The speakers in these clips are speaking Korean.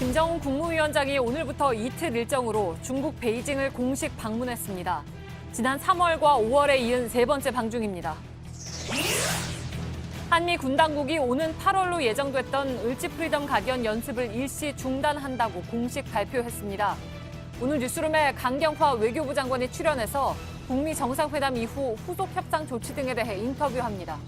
김정은 국무위원장이 오늘부터 이틀 일정으로 중국 베이징을 공식 방문했습니다. 지난 3월과 5월에 이은 세 번째 방중입니다. 한미 군 당국이 오는 8월로 예정됐던 을지 프리덤 가디언 연습을 일시 중단한다고 공식 발표했습니다. 오늘 뉴스룸에 강경화 외교부 장관이 출연해서 북미 정상회담 이후 후속 협상 조치 등에 대해 인터뷰합니다.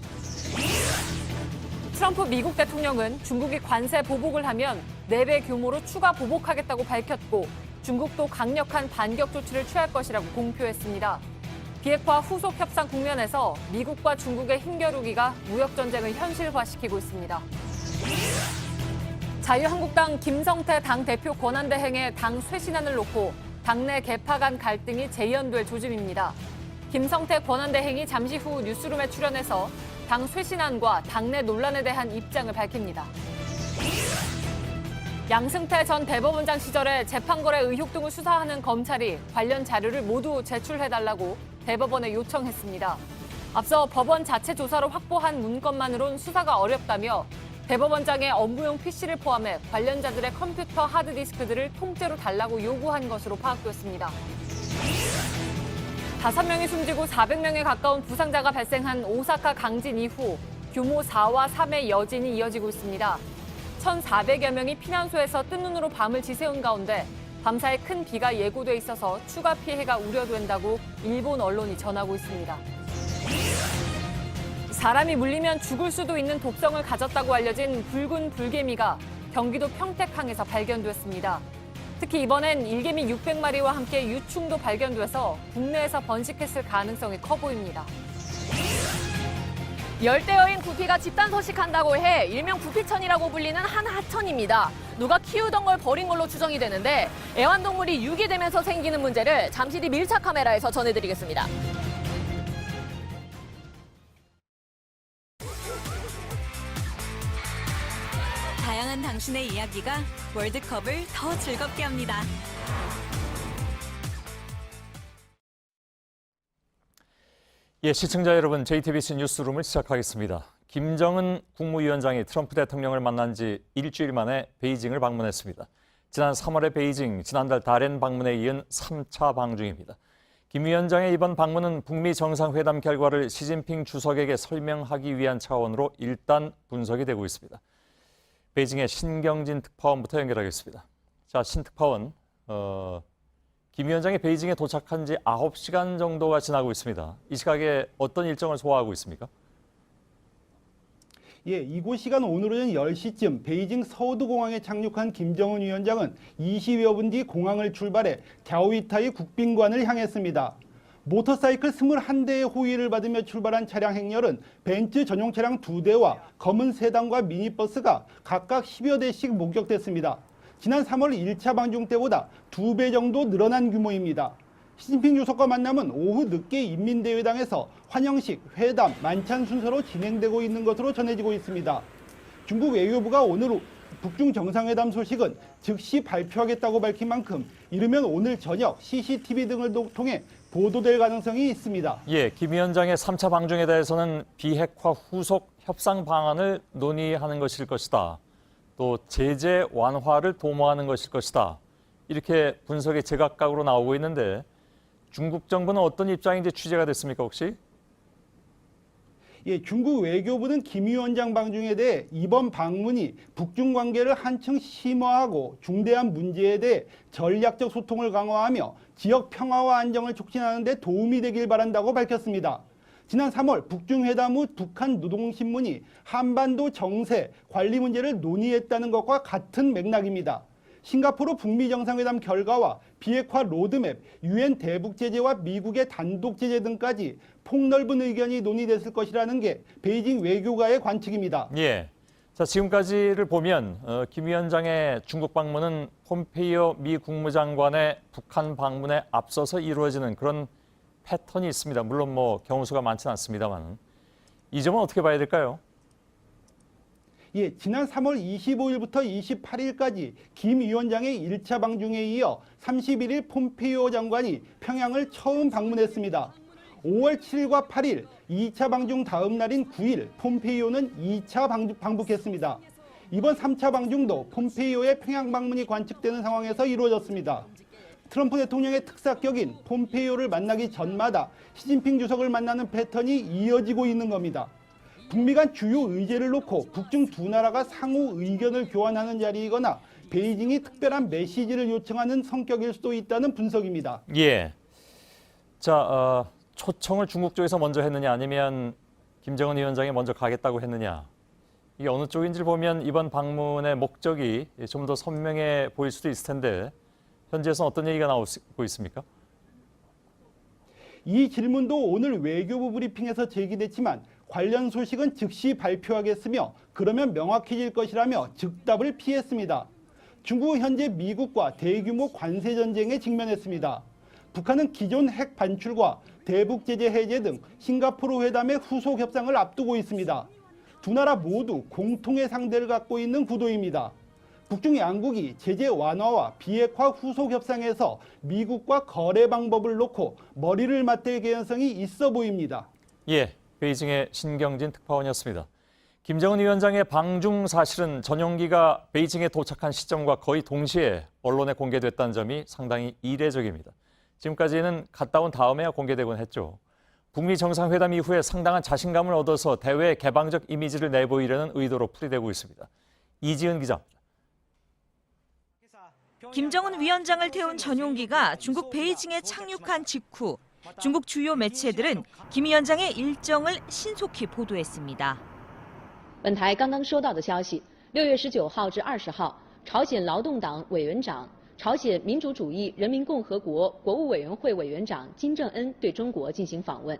트럼프 미국 대통령은 중국이 관세 보복을 하면 4배 규모로 추가 보복하겠다고 밝혔고 중국도 강력한 반격 조치를 취할 것이라고 공표했습니다. 비핵화 후속 협상 국면에서 미국과 중국의 힘겨루기가 무역전쟁을 현실화시키고 있습니다. 자유한국당 김성태 당대표 권한대행의 당 쇄신안을 놓고 당내 계파 간 갈등이 재연될 조짐입니다. 김성태 권한대행이 잠시 후 뉴스룸에 출연해서 당 쇄신안과 당내 논란에 대한 입장을 밝힙니다. 양승태 전 대법원장 시절에 재판거래 의혹 등을 수사하는 검찰이 관련 자료를 모두 제출해달라고 대법원에 요청했습니다. 앞서 법원 자체 조사로 확보한 문건만으론 수사가 어렵다며 대법원장의 업무용 PC를 포함해 관련자들의 컴퓨터 하드디스크들을 통째로 달라고 요구한 것으로 파악됐습니다. 5명이 숨지고 400명에 가까운 부상자가 발생한 오사카 강진 이후 규모 4와 3의 여진이 이어지고 있습니다. 1,400여 명이 피난소에서 뜬 눈으로 밤을 지새운 가운데 밤사이 큰 비가 예고돼 있어서 추가 피해가 우려된다고 일본 언론이 전하고 있습니다. 사람이 물리면 죽을 수도 있는 독성을 가졌다고 알려진 붉은 불개미가 경기도 평택항에서 발견됐습니다. 특히 이번엔 일개미 600마리와 함께 유충도 발견돼서 국내에서 번식했을 가능성이 커 보입니다. 열대어인 구피가 집단 서식한다고 해 일명 구피천이라고 불리는 한 하천입니다. 누가 키우던 걸 버린 걸로 추정이 되는데 애완동물이 유기되면서 생기는 문제를 잠시 뒤 밀착 카메라에서 전해드리겠습니다. 다양한 당신의 이야기가 월드컵을 더 즐겁게 합니다. 예, 시청자 여러분, JTBC 뉴스룸을 시작하겠습니다. 김정은 국무위원장이 트럼프 대통령을 만난 지 일주일 만에 베이징을 방문했습니다. 지난 3월의 베이징, 지난달 다롄 방문에 이은 3차 방중입니다. 김 위원장의 이번 방문은 북미 정상회담 결과를 시진핑 주석에게 설명하기 위한 차원으로 일단 분석이 되고 있습니다. 베이징의 신경진 특파원부터 연결하겠습니다. 자, 신 특파원, 김 위원장이 베이징에 도착한 지 9시간 정도가 지나고 있습니다. 이 시각에 어떤 일정을 소화하고 있습니까? 예, 이곳 시간 오늘 오전 10시쯤 베이징 서우드공항에 착륙한 김정은 위원장은 20여 분 뒤 공항을 출발해 갸오위타이 국빈관을 향했습니다. 모터사이클 21대의 호위를 받으며 출발한 차량 행렬은 벤츠 전용 차량 2대와 검은 세단과 미니버스가 각각 10여 대씩 목격됐습니다. 지난 3월 1차 방중 때보다 2배 정도 늘어난 규모입니다. 시진핑 주석과 만남은 오후 늦게 인민대회당에서 환영식, 회담, 만찬 순서로 진행되고 있는 것으로 전해지고 있습니다. 중국 외교부가 오늘 북중 정상회담 소식은 즉시 발표하겠다고 밝힌 만큼 이르면 오늘 저녁 CCTV 등을 통해 보도될 가능성이 있습니다. 예, 김 위원장의 3차 방중에 대해서는 비핵화 후속 협상 방안을 논의하는 것일 것이다. 또 제재 완화를 도모하는 것일 것이다. 이렇게 분석이 제각각으로 나오고 있는데 중국 정부는 어떤 입장인지 취재가 됐습니까, 혹시? 예, 중국 외교부는 김 위원장 방중에 대해 이번 방문이 북중 관계를 한층 심화하고 중대한 문제에 대해 전략적 소통을 강화하며 지역 평화와 안정을 촉진하는 데 도움이 되길 바란다고 밝혔습니다. 지난 3월 북중 회담 후 북한 노동신문이 한반도 정세, 관리 문제를 논의했다는 것과 같은 맥락입니다. 싱가포르 북미 정상회담 결과와 비핵화 로드맵, 유엔 대북 제재와 미국의 단독 제재 등까지 폭넓은 의견이 논의됐을 것이라는 게 베이징 외교가의 관측입니다. 예. 자, 지금까지를 보면 김 위원장의 중국 방문은 폼페이오 미 국무장관의 북한 방문에 앞서서 이루어지는 그런 패턴이 있습니다. 물론 경우 수가 많지는 않습니다만 이 점은 어떻게 봐야 될까요? 예, 지난 3월 25일부터 28일까지 김 위원장의 1차 방중에 이어 31일 폼페이오 장관이 평양을 처음 방문했습니다. 5월 7일과 8일 2차 방중 다음 날인 9일 폼페이오는 2차 방북했습니다. 이번 3차 방중도 폼페이오의 평양 방문이 관측되는 상황에서 이루어졌습니다. 트럼프 대통령의 특사격인 폼페이오를 만나기 전마다 시진핑 주석을 만나는 패턴이 이어지고 있는 겁니다. 북미 간 주요 의제를 놓고 북중 두 나라가 상호 의견을 교환하는 자리이거나 베이징이 특별한 메시지를 요청하는 성격일 수도 있다는 분석입니다. 예. 자, 초청을 중국 쪽에서 먼저 했느냐 아니면 김정은 위원장이 먼저 가겠다고 했느냐. 이게 어느 쪽인지를 보면 이번 방문의 목적이 좀 더 선명해 보일 수도 있을 텐데 현지에서는 어떤 얘기가 나오고 있습니까? 이 질문도 오늘 외교부 브리핑에서 제기됐지만 관련 소식은 즉시 발표하겠으며 그러면 명확해질 것이라며 즉답을 피했습니다. 중국은 현재 미국과 대규모 관세 전쟁에 직면했습니다. 북한은 기존 핵 반출과 대북 제재 해제 등 싱가포르 회담의 후속 협상을 앞두고 있습니다. 두 나라 모두 공통의 상대를 갖고 있는 구도입니다. 북중 양국이 제재 완화와 비핵화 후속 협상에서 미국과 거래 방법을 놓고 머리를 맞댈 개연성이 있어 보입니다. 예, 베이징의 신경진 특파원이었습니다. 김정은 위원장의 방중 사실은 전용기가 베이징에 도착한 시점과 거의 동시에 언론에 공개됐다는 점이 상당히 이례적입니다. 지금까지는 갔다 온 다음에야 공개되곤 했죠. 북미 정상회담 이후에 상당한 자신감을 얻어서 대외 개방적 이미지를 내보이려는 의도로 풀이되고 있습니다. 이지은 기자입니다. 김정은 위원장을 태운 전용기가 중국 베이징에 착륙한 직후 중국 주요 매체들은 김 위원장의 일정을 신속히 보도했습니다. 本台刚刚收到的消息，6月19号至20号，朝鲜劳动党委员长、朝鲜民主主义人民共和国国务委员会委员长金正恩对中国进行访问。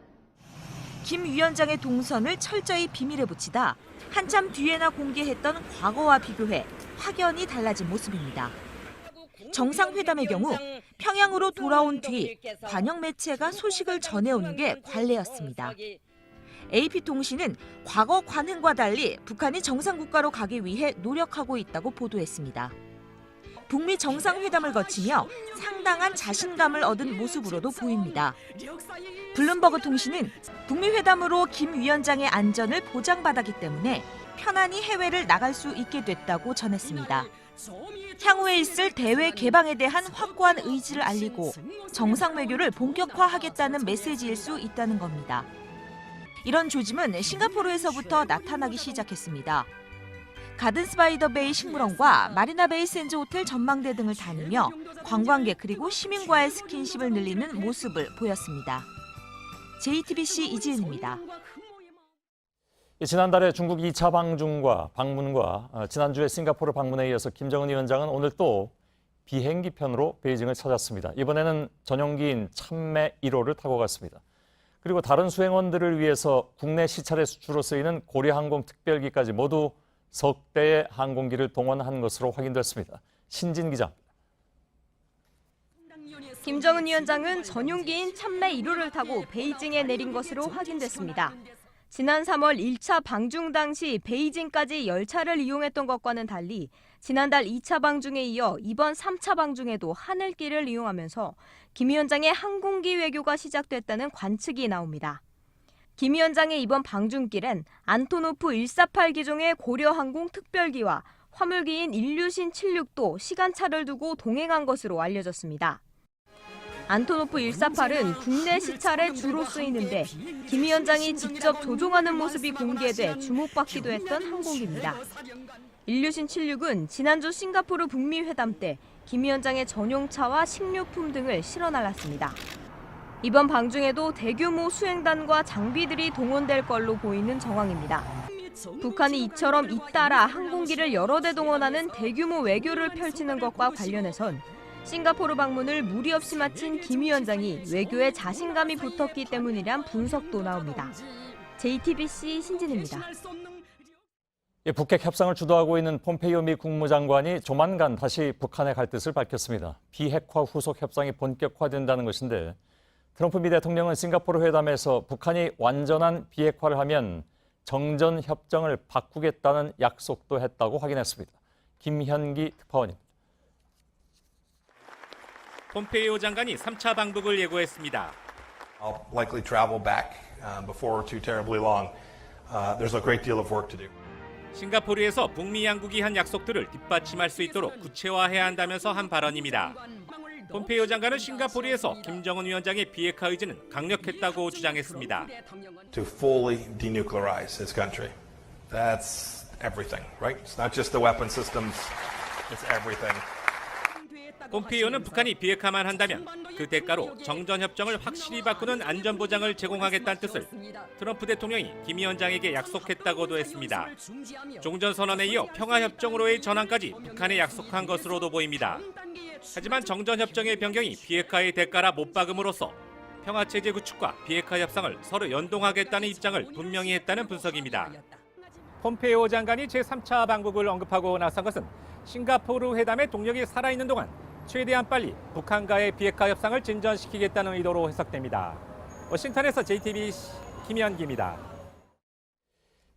김 위원장의 동선을 철저히 비밀에 붙이다 한참 뒤에나 공개했던 과거와 비교해 확연히 달라진 모습입니다. 정상회담의 경우 평양으로 돌아온 뒤 관영 매체가 소식을 전해오는 게 관례였습니다. AP통신은 과거 관행과 달리 북한이 정상국가로 가기 위해 노력하고 있다고 보도했습니다. 북미 정상회담을 거치며 상당한 자신감을 얻은 모습으로도 보입니다. 블룸버그 통신은 북미 회담으로 김 위원장의 안전을 보장받았기 때문에 편안히 해외를 나갈 수 있게 됐다고 전했습니다. 향후에 있을 대외 개방에 대한 확고한 의지를 알리고 정상 외교를 본격화하겠다는 메시지일 수 있다는 겁니다. 이런 조짐은 싱가포르에서부터 나타나기 시작했습니다. 가든스바이더베이 식물원과 마리나베이 샌즈 호텔 전망대 등을 다니며 관광객 그리고 시민과의 스킨십을 늘리는 모습을 보였습니다. JTBC 이지은입니다. 지난달에 중국 2차 방문과 지난주에 싱가포르 방문에 이어서 김정은 위원장은 오늘 또 비행기 편으로 베이징을 찾았습니다. 이번에는 전용기인 참매 1호를 타고 갔습니다. 그리고 다른 수행원들을 위해서 국내 시찰에 주로 쓰이는 고려항공 특별기까지 모두 석 대의 항공기를 동원한 것으로 확인됐습니다. 신진 기자입니다. 김정은 위원장은 전용기인 참매 1호를 타고 베이징에 내린 것으로 확인됐습니다. 지난 3월 1차 방중 당시 베이징까지 열차를 이용했던 것과는 달리 지난달 2차 방중에 이어 이번 3차 방중에도 하늘길을 이용하면서 김 위원장의 항공기 외교가 시작됐다는 관측이 나옵니다. 김 위원장의 이번 방중길엔 안토노프 148 기종의 고려항공 특별기와 화물기인 일류신 76도 시간차를 두고 동행한 것으로 알려졌습니다. 안토노프 148은 국내 시찰에 주로 쓰이는데 김 위원장이 직접 조종하는 모습이 공개돼 주목받기도 했던 항공기입니다. 일류신 76은 지난주 싱가포르 북미 회담 때 김 위원장의 전용차와 식료품 등을 실어 날랐습니다. 이번 방중에도 대규모 수행단과 장비들이 동원될 걸로 보이는 정황입니다. 북한이 이처럼 잇따라 항공기를 여러 대 동원하는 대규모 외교를 펼치는 것과 관련해선 싱가포르 방문을 무리 없이 마친 김 위원장이 외교에 자신감이 붙었기 때문이란 분석도 나옵니다. JTBC 신진입니다. 북핵 협상을 주도하고 있는 폼페이오 미 국무장관이 조만간 다시 북한에 갈 뜻을 밝혔습니다. 비핵화 후속 협상이 본격화된다는 것인데 트럼프 미 대통령은 싱가포르 회담에서 북한이 완전한 비핵화를 하면 정전 협정을 바꾸겠다는 약속도 했다고 확인했습니다. 김현기 특파원입니다. 폼페이오 장관이 3차 방북을 예고했습니다. I'll likely travel back before too terribly long. There's a great deal of work to do. 싱가포르에서 북미 양국이 한 약속들을 뒷받침할 수 있도록 구체화해야 한다면서 한 발언입니다. 폼페이오 장관은 싱가포르에서 김정은 위원장의 비핵화 의지는 강력했다고 주장했습니다. To fully denuclearize his country. That's everything, right? It's not just the weapon systems, it's everything. 폼페이오는 북한이 비핵화만 한다면 그 대가로 정전협정을 확실히 바꾸는 안전보장을 제공하겠다는 뜻을 트럼프 대통령이 김 위원장에게 약속했다고도 했습니다. 종전선언에 이어 평화협정으로의 전환까지 북한에 약속한 것으로도 보입니다. 하지만 정전협정의 변경이 비핵화의 대가라 못 박음으로써 평화체제 구축과 비핵화 협상을 서로 연동하겠다는 입장을 분명히 했다는 분석입니다. 폼페이오 장관이 제3차 방북을 언급하고 나선 것은 싱가포르 회담의 동력이 살아있는 동안 최대한 빨리 북한과의 비핵화 협상을 진전시키겠다는 의도로 해석됩니다. 워싱턴에서 JTBC 김현기입니다.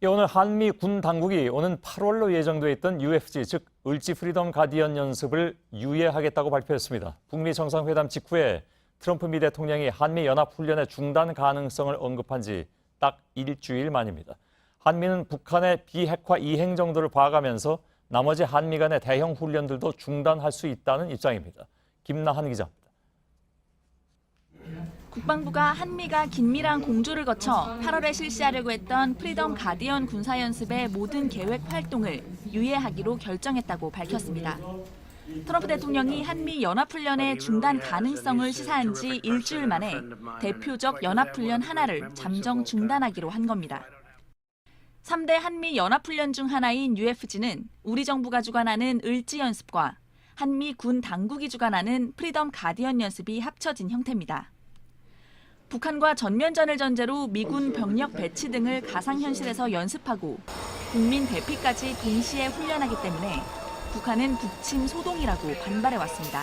오늘 한미 군 당국이 오는 8월로 예정돼 있던 UFC, 즉 을지 프리덤 가디언 연습을 유예하겠다고 발표했습니다. 북미 정상회담 직후에 트럼프 미 대통령이 한미 연합훈련의 중단 가능성을 언급한 지 딱 일주일 만입니다. 한미는 북한의 비핵화 이행 정도를 봐가면서 나머지 한미 간의 대형 훈련들도 중단할 수 있다는 입장입니다. 김나한 기자입니다. 국방부가 한미가 긴밀한 공조를 거쳐 8월에 실시하려고 했던 프리덤 가디언 군사연습의 모든 계획 활동을 유예하기로 결정했다고 밝혔습니다. 트럼프 대통령이 한미 연합훈련의 중단 가능성을 시사한 지 일주일 만에 대표적 연합훈련 하나를 잠정 중단하기로 한 겁니다. 3대 한미 연합훈련 중 하나인 UFG는 우리 정부가 주관하는 을지 연습과 한미 군 당국이 주관하는 프리덤 가디언 연습이 합쳐진 형태입니다. 북한과 전면전을 전제로 미군 병력 배치 등을 가상현실에서 연습하고 국민 대피까지 동시에 훈련하기 때문에 북한은 북침 소동이라고 반발해왔습니다.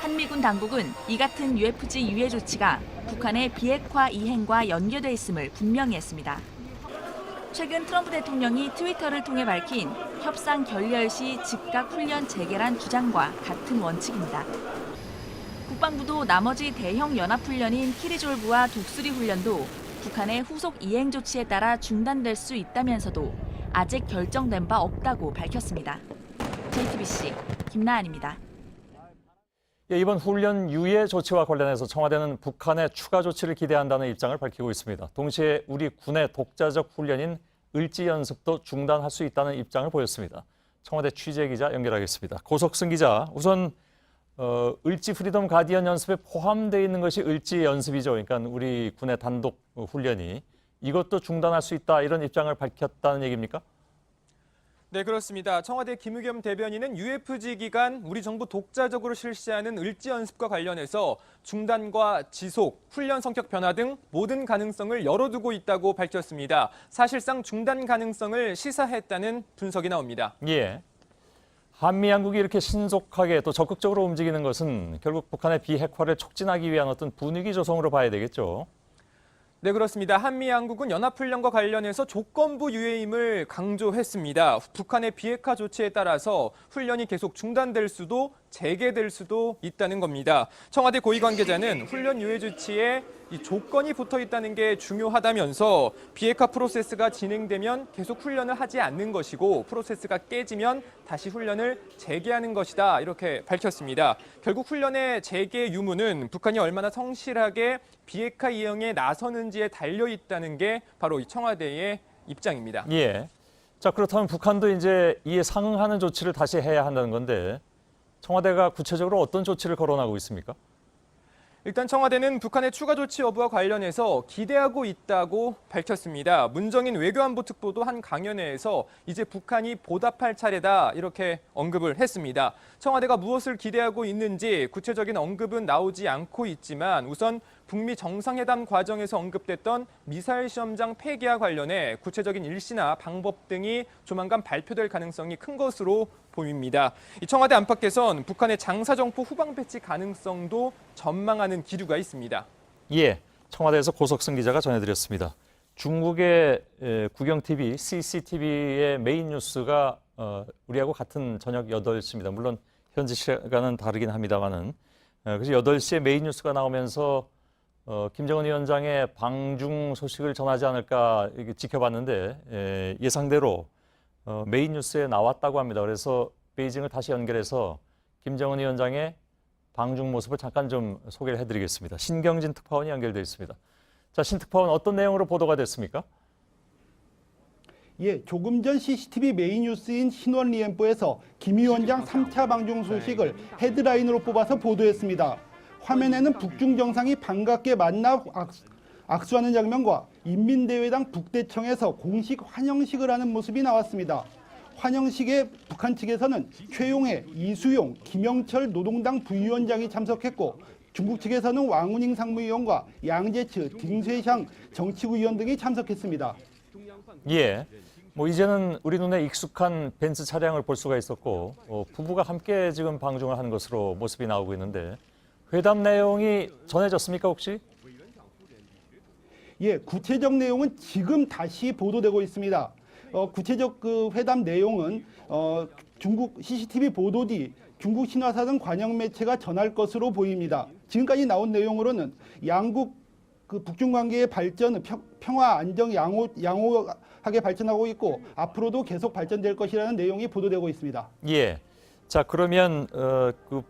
한미군 당국은 이 같은 UFG 유예 조치가 북한의 비핵화 이행과 연계돼 있음을 분명히 했습니다. 최근 트럼프 대통령이 트위터를 통해 밝힌 협상 결렬 시 즉각 훈련 재개란 주장과 같은 원칙입니다. 국방부도 나머지 대형 연합훈련인 키리졸브와 독수리 훈련도 북한의 후속 이행 조치에 따라 중단될 수 있다면서도 아직 결정된 바 없다고 밝혔습니다. JTBC 김나한입니다. 이번 훈련 유예 조치와 관련해서 청와대는 북한의 추가 조치를 기대한다는 입장을 밝히고 있습니다. 동시에 우리 군의 독자적 훈련인 을지 연습도 중단할 수 있다는 입장을 보였습니다. 청와대 취재기자 연결하겠습니다. 고석승 기자, 우선 을지 프리덤 가디언 연습에 포함되어 있는 것이 을지 연습이죠. 그러니까 우리 군의 단독 훈련이 이것도 중단할 수 있다 이런 입장을 밝혔다는 얘기입니까? 네, 그렇습니다. 청와대 김의겸 대변인은 UFG 기간 우리 정부 독자적으로 실시하는 을지 연습과 관련해서 중단과 지속, 훈련 성격 변화 등 모든 가능성을 열어두고 있다고 밝혔습니다. 사실상 중단 가능성을 시사했다는 분석이 나옵니다. 예. 한미 양국이 이렇게 신속하게 또 적극적으로 움직이는 것은 결국 북한의 비핵화를 촉진하기 위한 어떤 분위기 조성으로 봐야 되겠죠. 네, 그렇습니다. 한미 양국은 연합훈련과 관련해서 조건부 유예임을 강조했습니다. 북한의 비핵화 조치에 따라서 훈련이 계속 중단될 수도 재개될 수도 있다는 겁니다. 청와대 고위 관계자는 훈련 유예 조치에 이 조건이 붙어 있다는 게 중요하다면서 비핵화 프로세스가 진행되면 계속 훈련을 하지 않는 것이고 프로세스가 깨지면 다시 훈련을 재개하는 것이다 이렇게 밝혔습니다. 결국 훈련의 재개 유무는 북한이 얼마나 성실하게 비핵화 이행에 나서는지에 달려 있다는 게 바로 이 청와대의 입장입니다. 예. 자, 그렇다면 북한도 이제 이에 상응하는 조치를 다시 해야 한다는 건데 청와대가 구체적으로 어떤 조치를 거론하고 있습니까? 일단 청와대는 북한의 추가 조치 여부와 관련해서 기대하고 있다고 밝혔습니다. 문정인 외교안보 특보도 한 강연회에서 이제 북한이 보답할 차례다 이렇게 언급을 했습니다. 청와대가 무엇을 기대하고 있는지 구체적인 언급은 나오지 않고 있지만 우선 북미 정상회담 과정에서 언급됐던 미사일 시험장 폐기와 관련해 구체적인 일시나 방법 등이 조만간 발표될 가능성이 큰 것으로 보입니다. 이 청와대 안팎에선 북한의 장사정포 후방 배치 가능성도 전망하는 기류가 있습니다. 예, 청와대에서 고석승 기자가 전해드렸습니다. 중국의 국영TV, CCTV의 메인 뉴스가 우리하고 같은 저녁 8시입니다. 물론 현지 시간은 다르긴 합니다만은 그래서 8시에 메인 뉴스가 나오면서 김정은 위원장의 방중 소식을 전하지 않을까 지켜봤는데 예상대로 메인 뉴스에 나왔다고 합니다. 그래서 베이징을 다시 연결해서 김정은 위원장의 방중 모습을 잠깐 좀 소개를 해드리겠습니다. 신경진 특파원이 연결되어 있습니다. 자, 신 특파원 어떤 내용으로 보도가 됐습니까? 예, 조금 전 CCTV 메인 뉴스인 신원리엠포에서 김 위원장 3차 방중 소식을 헤드라인으로 뽑아서 보도했습니다. 화면에는 북중 정상이 반갑게 만나 악수하는 장면과 인민대회당 북대청에서 공식 환영식을 하는 모습이 나왔습니다. 환영식에 북한 측에서는 최용해, 이수용, 김영철 노동당 부위원장이 참석했고 중국 측에서는 왕우닝 상무위원과 양제츠, 딩쇠샹 정치부위원 등이 참석했습니다. 예, 뭐 이제는 우리 눈에 익숙한 벤츠 차량을 볼 수가 있었고 부부가 함께 지금 방중을 하는 것으로 모습이 나오고 있는데 회담 내용이 전해졌습니까 혹시? 예, 구체적 내용은 지금 다시 보도되고 있습니다. 구체적 그 회담 내용은 중국 CCTV 보도 뒤 중국 신화사 등 관영 매체가 전할 것으로 보입니다. 지금까지 나온 내용으로는 양국 그 북중 관계의 발전은 평화, 안정, 양호하게 발전하고 있고 앞으로도 계속 발전될 것이라는 내용이 보도되고 있습니다. 예, 자 그러면 그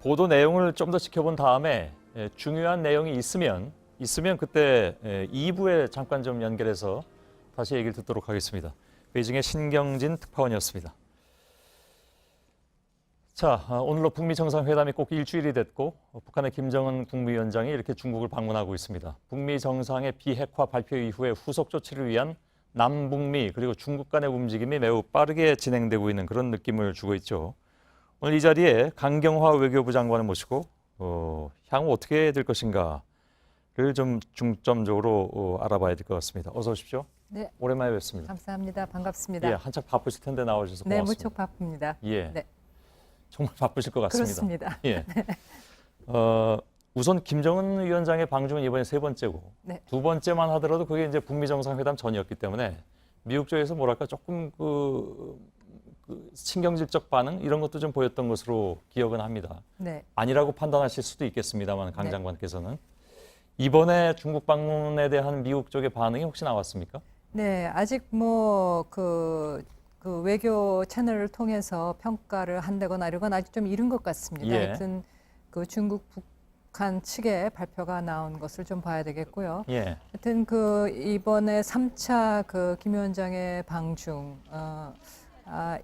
보도 내용을 좀 더 지켜본 다음에 중요한 내용이 있으면 그때 2부에 잠깐 좀 연결해서 다시 얘기를 듣도록 하겠습니다. 베이징의 신경진 특파원이었습니다. 자, 오늘로 북미 정상회담이 꼭 일주일이 됐고 북한의 김정은 국무위원장이 이렇게 중국을 방문하고 있습니다. 북미 정상의 비핵화 발표 이후에 후속 조치를 위한 남북미 그리고 중국 간의 움직임이 매우 빠르게 진행되고 있는 그런 느낌을 주고 있죠. 오늘 이 자리에 강경화 외교부 장관을 모시고 향후 어떻게 될 것인가를 좀 중점적으로 알아봐야 될 것 같습니다. 어서 오십시오. 네. 오랜만에 뵙습니다. 감사합니다. 반갑습니다. 예, 한참 바쁘실 텐데 나와주셔서 네, 고맙습니다. 무척 바쁩니다. 예, 네. 정말 바쁘실 것 같습니다. 그렇습니다. 예. 우선 김정은 위원장의 방중은 이번에 3번째고 네. 2번째만 하더라도 그게 이제 북미 정상회담 전이었기 때문에 미국 쪽에서 뭐랄까 조금 그 신경질적 반응 이런 것도 좀 보였던 것으로 기억은 합니다. 네. 아니라고 판단하실 수도 있겠습니다만 강 네. 장관께서는 이번에 중국 방문에 대한 미국 쪽의 반응이 혹시 나왔습니까? 네, 아직 뭐 그 외교 채널을 통해서 평가를 한다거나 이러건 아직 좀 이른 것 같습니다. 예. 하여튼 그 중국 북한 측의 발표가 나온 것을 좀 봐야 되겠고요. 예. 하여튼 그 이번에 3차 그 김 위원장의 방중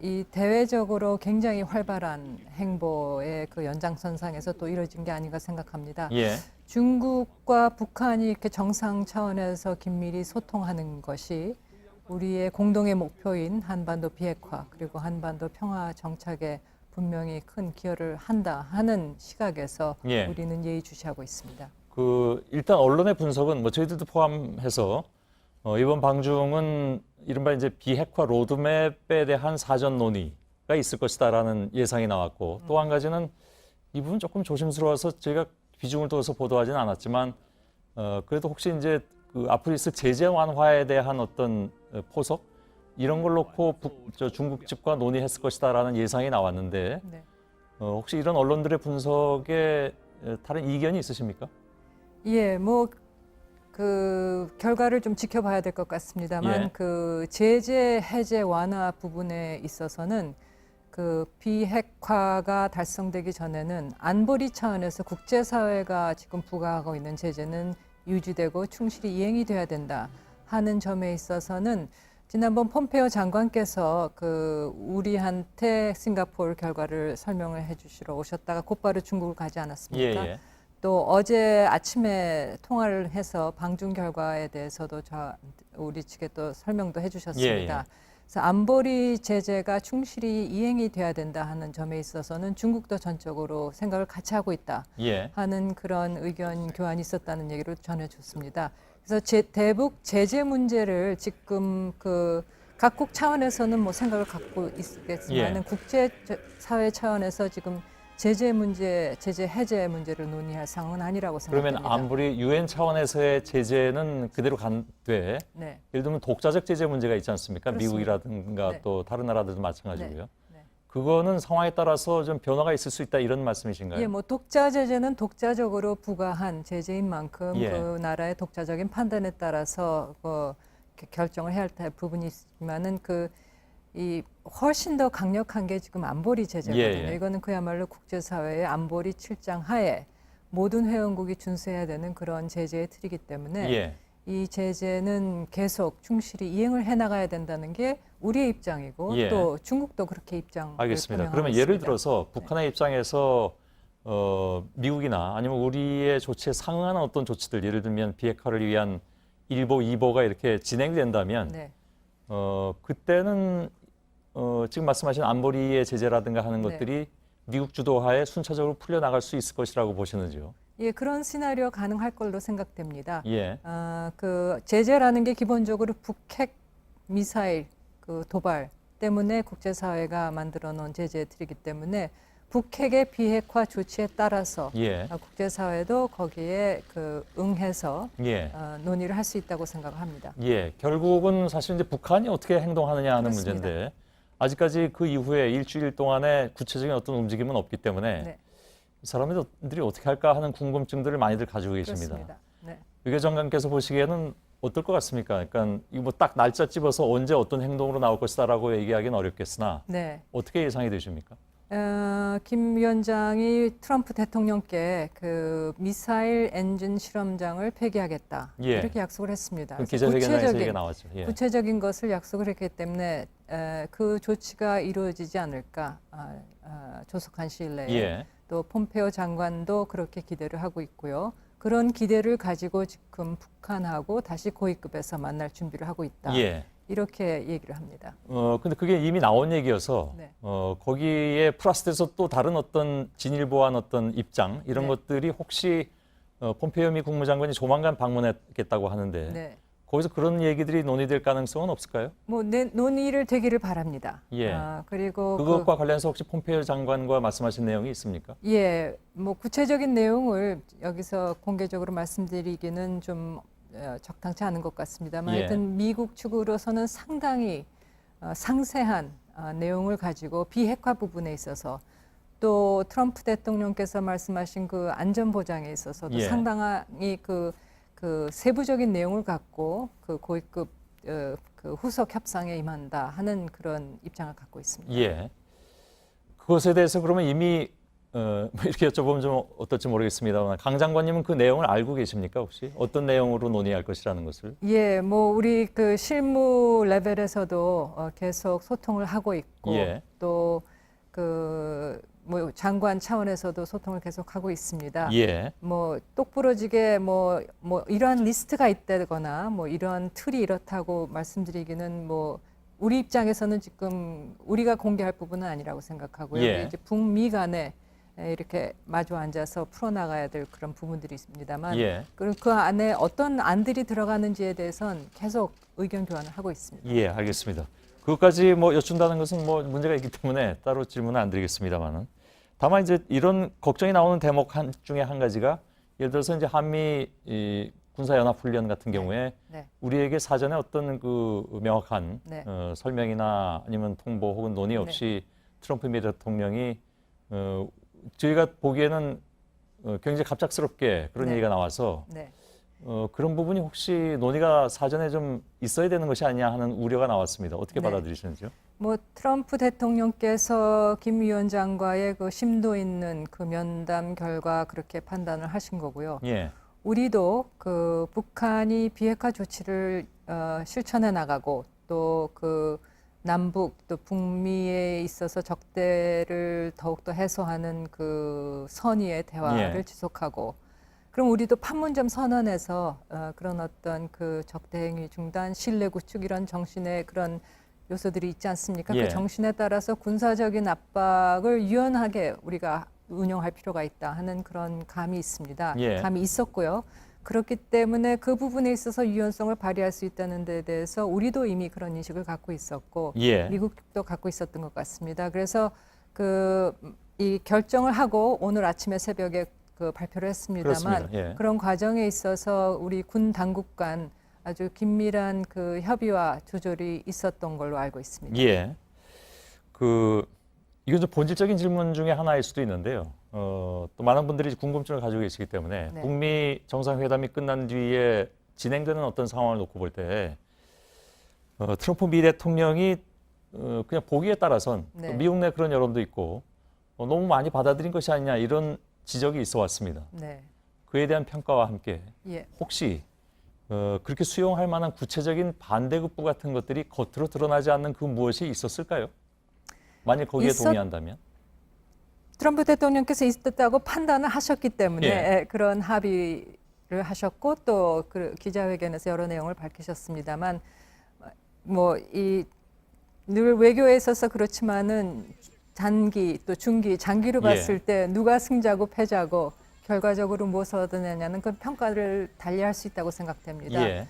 이 대외적으로 굉장히 활발한 행보의 그 연장선상에서 또 이뤄진 게 아닌가 생각합니다. 예. 중국과 북한이 이렇게 정상 차원에서 긴밀히 소통하는 것이 우리의 공동의 목표인 한반도 비핵화 그리고 한반도 평화 정착에 분명히 큰 기여를 한다 하는 시각에서 예. 우리는 예의주시하고 있습니다. 일단 언론의 분석은 뭐 저희들도 포함해서 이번 방중은 이른바 이제 비핵화 로드맵에 대한 사전 논의가 있을 것이다라는 예상이 나왔고 또 한 가지는 이 부분 조금 조심스러워서 저희가 비중을 둬서 보도하지는 않았지만 그래도 혹시 이제 그 앞으로 있을 제재 완화에 대한 어떤 포석 이런 걸 놓고 중국 측과 논의했을 것이다라는 예상이 나왔는데 네. 혹시 이런 언론들의 분석에 다른 이견이 있으십니까? 예, 뭐 그 결과를 좀 지켜봐야 될 것 같습니다만 예. 그 제재 해제 완화 부분에 있어서는 그 비핵화가 달성되기 전에는 안보리 차원에서 국제사회가 지금 부과하고 있는 제재는 유지되고 충실히 이행이 돼야 된다 하는 점에 있어서는 지난번 폼페오 장관께서 그 우리한테 싱가포르 결과를 설명을 해주시러 오셨다가 곧바로 중국을 가지 않았습니까? 예. 또 어제 아침에 통화를 해서 방중 결과에 대해서도 우리 측에 또 설명도 해주셨습니다. 예. 그래서 안보리 제재가 충실히 이행이 돼야 된다 하는 점에 있어서는 중국도 전적으로 생각을 같이 하고 있다 예. 하는 그런 의견 교환이 있었다는 얘기를 전해줬습니다. 그래서 대북 제재 문제를 지금 그 각국 차원에서는 뭐 생각을 갖고 있겠지만은 예. 국제사회 차원에서 지금 제재 해제 문제를 논의할 상황은 아니라고 생각합니다. 그러면 안보리 유엔 차원에서의 제재는 그대로 간되 네. 예를 들면 독자적 제재 문제가 있지 않습니까? 그렇습니다. 미국이라든가 네. 또 다른 나라들도 마찬가지고요. 네. 네. 그거는 상황에 따라서 좀 변화가 있을 수 있다 이런 말씀이신가요? 예, 뭐 독자 제재는 독자적으로 부과한 제재인 만큼 예. 그 나라의 독자적인 판단에 따라서 결정을 해야 할 부분이 있지만은 그 이 훨씬 더 강력한 게 지금 안보리 제재거든요. 예, 예. 이거는 그야말로 국제사회의 안보리 7장 하에 모든 회원국이 준수해야 되는 그런 제재의 틀이기 때문에 예. 이 제재는 계속 충실히 이행을 해나가야 된다는 게 우리의 입장이고 예. 또 중국도 그렇게 입장을 알겠습니다. 표명하고 그러면 있습니다. 예를 들어서 북한의 입장에서 미국이나 아니면 우리의 조치에 상응하는 어떤 조치들, 예를 들면 비핵화를 위한 1보, 2보가 이렇게 진행된다면 네. 그때는 지금 말씀하신 안보리의 제재라든가 하는 네. 것들이 미국 주도하에 순차적으로 풀려나갈 수 있을 것이라고 보시는지요? 예, 그런 시나리오 가능할 걸로 생각됩니다. 예. 그 제재라는 게 기본적으로 북핵 미사일 그 도발 때문에 국제사회가 만들어 놓은 제재의 틀이기 때문에 북핵의 비핵화 조치에 따라서 예. 국제사회도 거기에 그 응해서 예. 논의를 할 수 있다고 생각합니다. 예. 결국은 사실 이제 북한이 어떻게 행동하느냐 하는 그렇습니다. 문제인데 아직까지 그 이후에 일주일 동안에 구체적인 어떤 움직임은 없기 때문에 네, 이 사람들이 어떻게 할까 하는 궁금증들을 많이들 가지고 계십니다. 그렇습니다. 네. 유교 장관께서 보시기에는 어떨 것 같습니까? 그러니까 이거 뭐 딱 날짜 집어서 언제 어떤 행동으로 나올 것이다라고 얘기하기는 어렵겠으나 네. 어떻게 예상이 되십니까? 김 위원장이 트럼프 대통령께 그 미사일 엔진 실험장을 폐기하겠다 예. 이렇게 약속을 했습니다. 그 그래서 기자회견에서 얘기가 나왔죠. 예. 구체적인 것을 약속을 했기 때문에 그 조치가 이루어지지 않을까 조속한 시일 내에 예. 또 폼페오 장관도 그렇게 기대를 하고 있고요. 그런 기대를 가지고 지금 북한하고 다시 고위급에서 만날 준비를 하고 있다. 예. 이렇게 얘기를 합니다. 근데 그게 이미 나온 얘기여서 네. 거기에 플러스돼서 또 다른 어떤 진일보한 어떤 입장 이런 네. 것들이 혹시 폼페이오 미 국무장관이 조만간 방문했겠다고 하는데 네. 거기서 그런 얘기들이 논의될 가능성은 없을까요? 뭐 논의를 되기를 바랍니다. 예. 그리고 그것과 관련해서 혹시 폼페이오 장관과 말씀하신 내용이 있습니까? 예, 뭐 구체적인 내용을 여기서 공개적으로 말씀드리기는 좀 적당치 않은 것 같습니다만 예. 하여튼 미국 측으로서는 상당히 상세한 내용을 가지고 비핵화 부분에 있어서 또 트럼프 대통령께서 말씀하신 그 안전 보장에 있어서도 예. 상당히 그 세부적인 내용을 갖고 그 고위급 그 후속 협상에 임한다 하는 그런 입장을 갖고 있습니다. 예. 그것에 대해서 그러면 이미 이렇게 여쭤보면 좀 어떨지 모르겠습니다만 강 장관님은 그 내용을 알고 계십니까 혹시? 어떤 내용으로 논의할 것이라는 것을? 예, 뭐 우리 그 실무 레벨에서도 계속 소통을 하고 있고 예. 또 그 뭐 장관 차원에서도 소통을 계속 하고 있습니다. 예. 뭐 똑부러지게 뭐 이러한 리스트가 있다거나 뭐 이러한 틀이 이렇다고 말씀드리기는 뭐 우리 입장에서는 지금 우리가 공개할 부분은 아니라고 생각하고요. 예. 이제 북미 간에 이렇게 마주 앉아서 풀어나가야 될 그런 부분들이 있습니다만 예. 그 안에 어떤 안들이 들어가는지에 대해서는 계속 의견 교환을 하고 있습니다. 예, 알겠습니다. 그것까지 뭐 여쭌다는 것은 뭐 문제가 있기 때문에 따로 질문은 안 드리겠습니다만은 다만 이제 이런 걱정이 나오는 대목 중에 한 가지가 예를 들어서 이제 한미 군사연합훈련 같은 경우에 네. 우리에게 사전에 어떤 그 명확한 네. 설명이나 아니면 통보 혹은 논의 없이 트럼프 미 대통령이 저희가 보기에는 굉장히 갑작스럽게 그런 네. 얘기가 나와서 네. 그런 부분이 혹시 논의가 사전에 좀 있어야 되는 것이 아니냐 하는 우려가 나왔습니다. 어떻게 네. 받아들이시는지요? 뭐 트럼프 대통령께서 김 위원장과의 그 심도 있는 그 면담 결과 그렇게 판단을 하신 거고요. 예. 우리도 그 북한이 비핵화 조치를 실천해 나가고 또 그 남북 또 북미에 있어서 적대를 더욱더 해소하는 그 선의의 대화를 예. 지속하고 그럼 우리도 판문점 선언에서 그런 어떤 그 적대 행위 중단, 신뢰 구축 이런 정신의 그런 요소들이 있지 않습니까? 예. 그 정신에 따라서 군사적인 압박을 유연하게 우리가 운영할 필요가 있다 하는 그런 감이 있습니다. 예. 감이 있었고요. 그렇기 때문에 그 부분에 있어서 유연성을 발휘할 수 있다는 데 대해서 우리도 이미 그런 인식을 갖고 있었고 예. 미국도 갖고 있었던 것 같습니다. 그래서 이 결정을 하고 오늘 아침에 새벽에 그 발표를 했습니다만 그렇습니다. 예. 그런 과정에 있어서 우리 군 당국 간 아주 긴밀한 그 협의와 조절이 있었던 걸로 알고 있습니다. 예. 이건 좀 본질적인 질문 중에 하나일 수도 있는데요. 또 많은 분들이 궁금증을 가지고 계시기 때문에 네. 북미 정상회담이 끝난 뒤에 진행되는 어떤 상황을 놓고 볼 때 트럼프 미 대통령이 그냥 보기에 따라선 네. 미국 내 그런 여론도 있고 너무 많이 받아들인 것이 아니냐 이런 지적이 있어 왔습니다. 네. 그에 대한 평가와 함께 예. 혹시 그렇게 수용할 만한 구체적인 반대급부 같은 것들이 겉으로 드러나지 않는 그 무엇이 있었을까요? 만약 거기에 동의한다면? 트럼프 대통령께서 있었다고 판단을 하셨기 때문에 예. 그런 합의를 하셨고 또 그 기자회견에서 여러 내용을 밝히셨습니다만 뭐 이 늘 외교에 있어서 그렇지만은 단기 또 중기 장기로 봤을 때 누가 승자고 패자고 결과적으로 무엇을 얻어내냐는 그 평가를 달리할 수 있다고 생각됩니다. 예.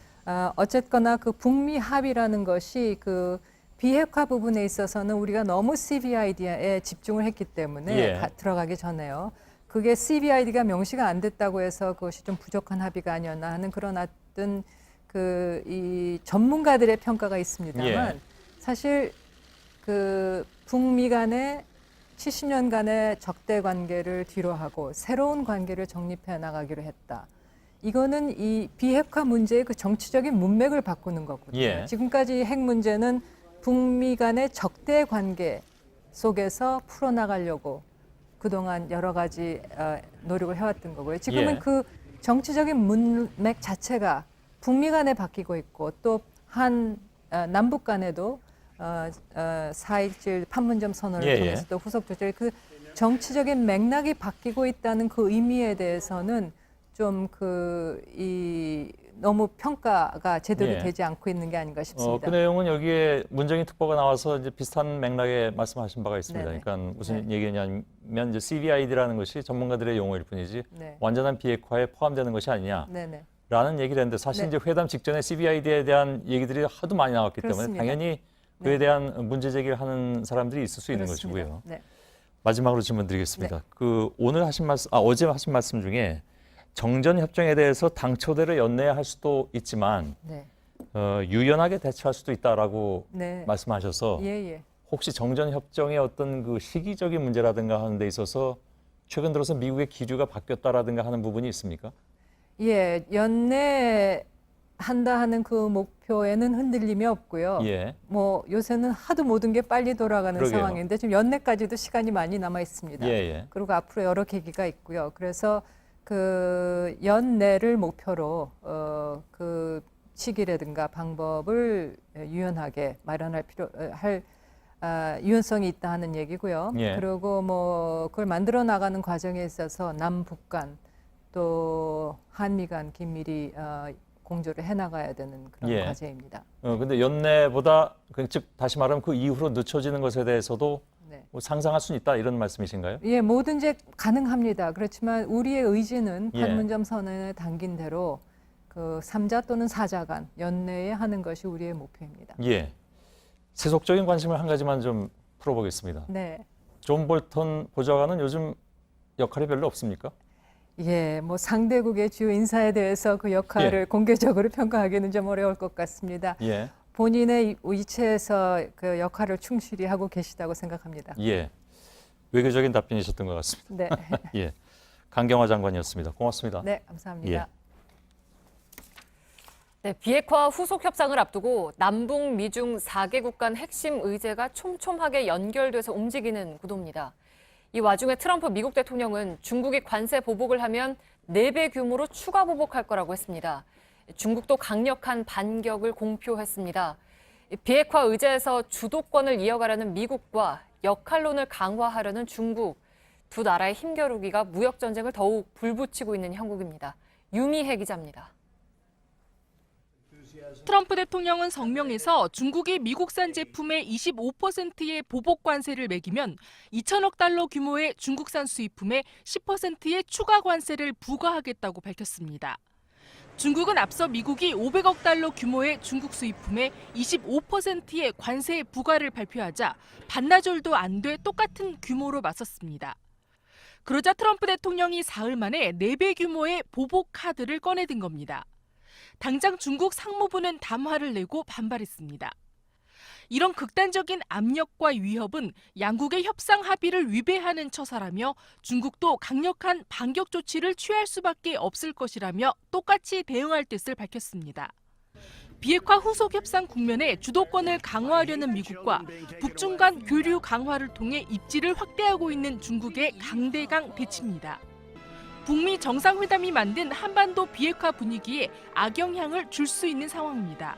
어쨌거나 그 북미 합의라는 것이 그 비핵화 부분에 있어서는 우리가 너무 CVID에 집중을 했기 때문에 예. 들어가기 전에요. 그게 CVID가 명시가 안 됐다고 해서 그것이 좀 부족한 합의가 아니었나 하는 그런 어떤 그 이 전문가들의 평가가 있습니다만 예. 사실 그 북미 간의 70년간의 적대 관계를 뒤로하고 새로운 관계를 정립해 나가기로 했다. 이거는 이 비핵화 문제의 그 정치적인 문맥을 바꾸는 거거든요. 예. 지금까지 핵 문제는 북미 간의 적대 관계 속에서 풀어나가려고 그동안 여러 가지 노력을 해왔던 거고요. 지금은 예. 그 정치적인 문맥 자체가 북미 간에 바뀌고 있고 또 남북 간에도 4.27 판문점 선언을 예, 통해서 또 후속 조절 그 정치적인 맥락이 바뀌고 있다는 그 의미에 대해서는 좀 너무 평가가 제대로 예. 되지 않고 있는 게 아닌가 싶습니다. 그 내용은 여기에 문정인 특보가 나와서 이제 비슷한 맥락에 말씀하신 바가 있습니다. 네네. 그러니까 무슨 얘기냐면 이제 CVID라는 것이 전문가들의 용어일 뿐이지 네. 완전한 비핵화에 포함되는 것이 아니냐. 네네. 라는 얘기를 했는데 사실 네. 이제 회담 직전에 CVID에 대한 얘기들이 하도 많이 나왔기 그렇습니다. 때문에 당연히 그에 대한 문제 제기를 하는 사람들이 있을 수 있는 그렇습니다. 것이고요. 네. 마지막으로 질문 드리겠습니다. 네. 어제 하신 말씀 중에 정전 협정에 대해서 당초대로 연내야 할 수도 있지만 네. 유연하게 대처할 수도 있다라고 네. 말씀하셔서 예. 혹시 정전 협정의 어떤 그 시기적인 문제라든가 하는 데 있어서 최근 들어서 미국의 기류가 바뀌었다라든가 하는 부분이 있습니까? 예, 연내한다 하는 그 목표에는 흔들림이 없고요. 예. 뭐 요새는 하도 모든 게 빨리 돌아가는 그러게요. 상황인데 지금 연내까지도 시간이 많이 남아 있습니다. 예. 그리고 앞으로 여러 계기가 있고요. 그래서 그 연내를 목표로 그 시기라든가 방법을 유연하게 마련할 유연성이 있다 하는 얘기고요. 예. 그리고 뭐 그걸 만들어 나가는 과정에 있어서 남북 간 또 한미 간 긴밀히 공조를 해나가야 되는 그런 예. 과제입니다. 근데 연내보다 즉 다시 말하면 그 이후로 늦춰지는 것에 대해서도 네. 뭐 상상할 수는 있다 이런 말씀이신가요? 예, 뭐든지 가능합니다. 그렇지만 우리의 의지는 예. 판문점 선언에 담긴 대로 그 3자 또는 4자 간 연내에 하는 것이 우리의 목표입니다. 예. 세속적인 관심을 한 가지만 좀 풀어보겠습니다. 네. 존 볼턴 보좌관은 요즘 역할이 별로 없습니까? 예, 뭐 상대국의 주요 인사에 대해서 그 역할을 공개적으로 평가하기는 좀 어려울 것 같습니다. 예. 본인의 위치에서 그 역할을 충실히 하고 계시다고 생각합니다. 예. 외교적인 답변이셨던 것 같습니다. 네. 예. 강경화 장관이었습니다. 고맙습니다. 네, 감사합니다. 네, 비핵화 후속 협상을 앞두고 남북 미중 4개국 간 핵심 의제가 촘촘하게 연결돼서 움직이는 구도입니다. 이 와중에 트럼프 미국 대통령은 중국이 관세 보복을 하면 4배 규모로 추가 보복할 거라고 했습니다. 중국도 강력한 반격을 공표했습니다. 비핵화 의제에서 주도권을 이어가려는 미국과 역할론을 강화하려는 중국, 두 나라의 힘겨루기가 무역 전쟁을 더욱 불붙이고 있는 형국입니다. 유미혜 기자입니다. 트럼프 대통령은 성명에서 중국이 미국산 제품의 25%의 보복 관세를 매기면 2천억 달러 규모의 중국산 수입품에 10%의 추가 관세를 부과하겠다고 밝혔습니다. 중국은 앞서 미국이 500억 달러 규모의 중국 수입품에 25%의 관세 부과를 발표하자 반나절도 안 돼 똑같은 규모로 맞섰습니다. 그러자 트럼프 대통령이 사흘 만에 4배 규모의 보복 카드를 꺼내든 겁니다. 당장 중국 상무부는 담화를 내고 반발했습니다. 이런 극단적인 압력과 위협은 양국의 협상 합의를 위배하는 처사라며 중국도 강력한 반격 조치를 취할 수밖에 없을 것이라며 똑같이 대응할 뜻을 밝혔습니다. 비핵화 후속 협상 국면에 주도권을 강화하려는 미국과 북중 간 교류 강화를 통해 입지를 확대하고 있는 중국의 강대강 대치입니다. 북미 정상회담이 만든 한반도 비핵화 분위기에 악영향을 줄 수 있는 상황입니다.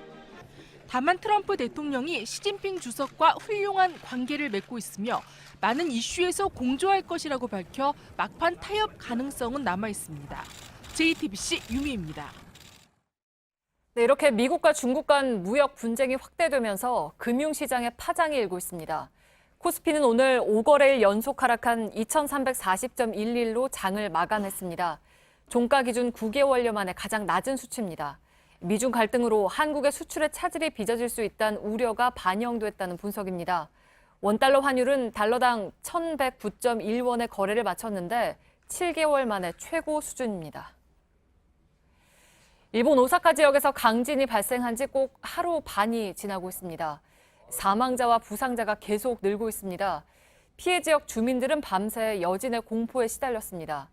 다만 트럼프 대통령이 시진핑 주석과 훌륭한 관계를 맺고 있으며 많은 이슈에서 공조할 것이라고 밝혀 막판 타협 가능성은 남아 있습니다. JTBC 유미입니다. 네, 이렇게 미국과 중국 간 무역 분쟁이 확대되면서 금융시장에 파장이 일고 있습니다. 코스피는 오늘 5거래일 연속 하락한 2340.11로 장을 마감했습니다. 종가 기준 9개월여 만에 가장 낮은 수치입니다. 미중 갈등으로 한국의 수출의 차질이 빚어질 수 있다는 우려가 반영됐다는 분석입니다. 원달러 환율은 달러당 1,109.1원의 거래를 마쳤는데 7개월 만에 최고 수준입니다. 일본 오사카 지역에서 강진이 발생한 지 꼭 하루 반이 지나고 있습니다. 사망자와 부상자가 계속 늘고 있습니다. 피해 지역 주민들은 밤새 여진의 공포에 시달렸습니다.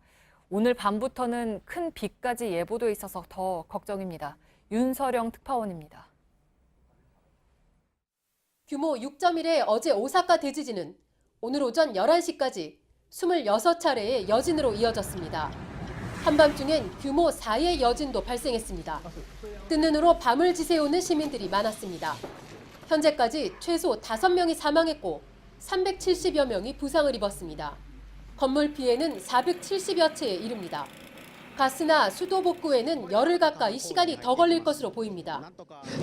오늘 밤부터는 큰 비까지 예보돼 있어서 더 걱정입니다. 윤서령 특파원입니다. 규모 6.1의 어제 오사카 대지진은 오늘 오전 11시까지 26차례의 여진으로 이어졌습니다. 한밤중엔 규모 4의 여진도 발생했습니다. 뜬 눈으로 밤을 지새우는 시민들이 많았습니다. 현재까지 최소 5명이 사망했고 370여 명이 부상을 입었습니다. 건물 피해는 470여 채에 이릅니다. 가스나 수도 복구에는 열흘 가까이 시간이 더 걸릴 것으로 보입니다.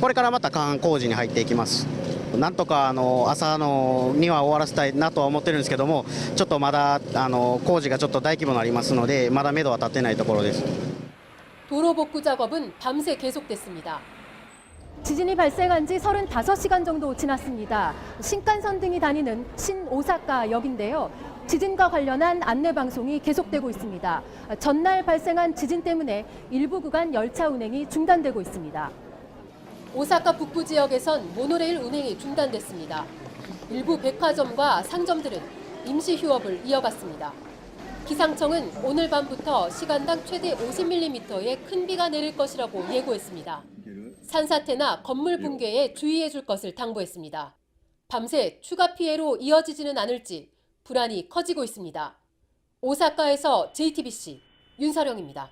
これからまた管工事に入っていきます。なんとか朝には終わらせたいなとは思ってるんですけども、ちょっとまだ工事がちょっと大規模になりますので、まだ目処は立ってないところです。 도로 복구 작업은 밤새 계속됐습니다. 지진이 발생한 지 35시간 정도 지났습니다. 신칸선 등이 다니는 신오사카역인데요. 지진과 관련한 안내 방송이 계속되고 있습니다. 전날 발생한 지진 때문에 일부 구간 열차 운행이 중단되고 있습니다. 오사카 북부 지역에선 모노레일 운행이 중단됐습니다. 일부 백화점과 상점들은 임시 휴업을 이어갔습니다. 기상청은 오늘 밤부터 시간당 최대 50mm의 큰 비가 내릴 것이라고 예고했습니다. 산사태나 건물 붕괴에 주의해 줄 것을 당부했습니다. 밤새 추가 피해로 이어지지는 않을지 불안이 커지고 있습니다. 오사카에서 JTBC 윤서령입니다.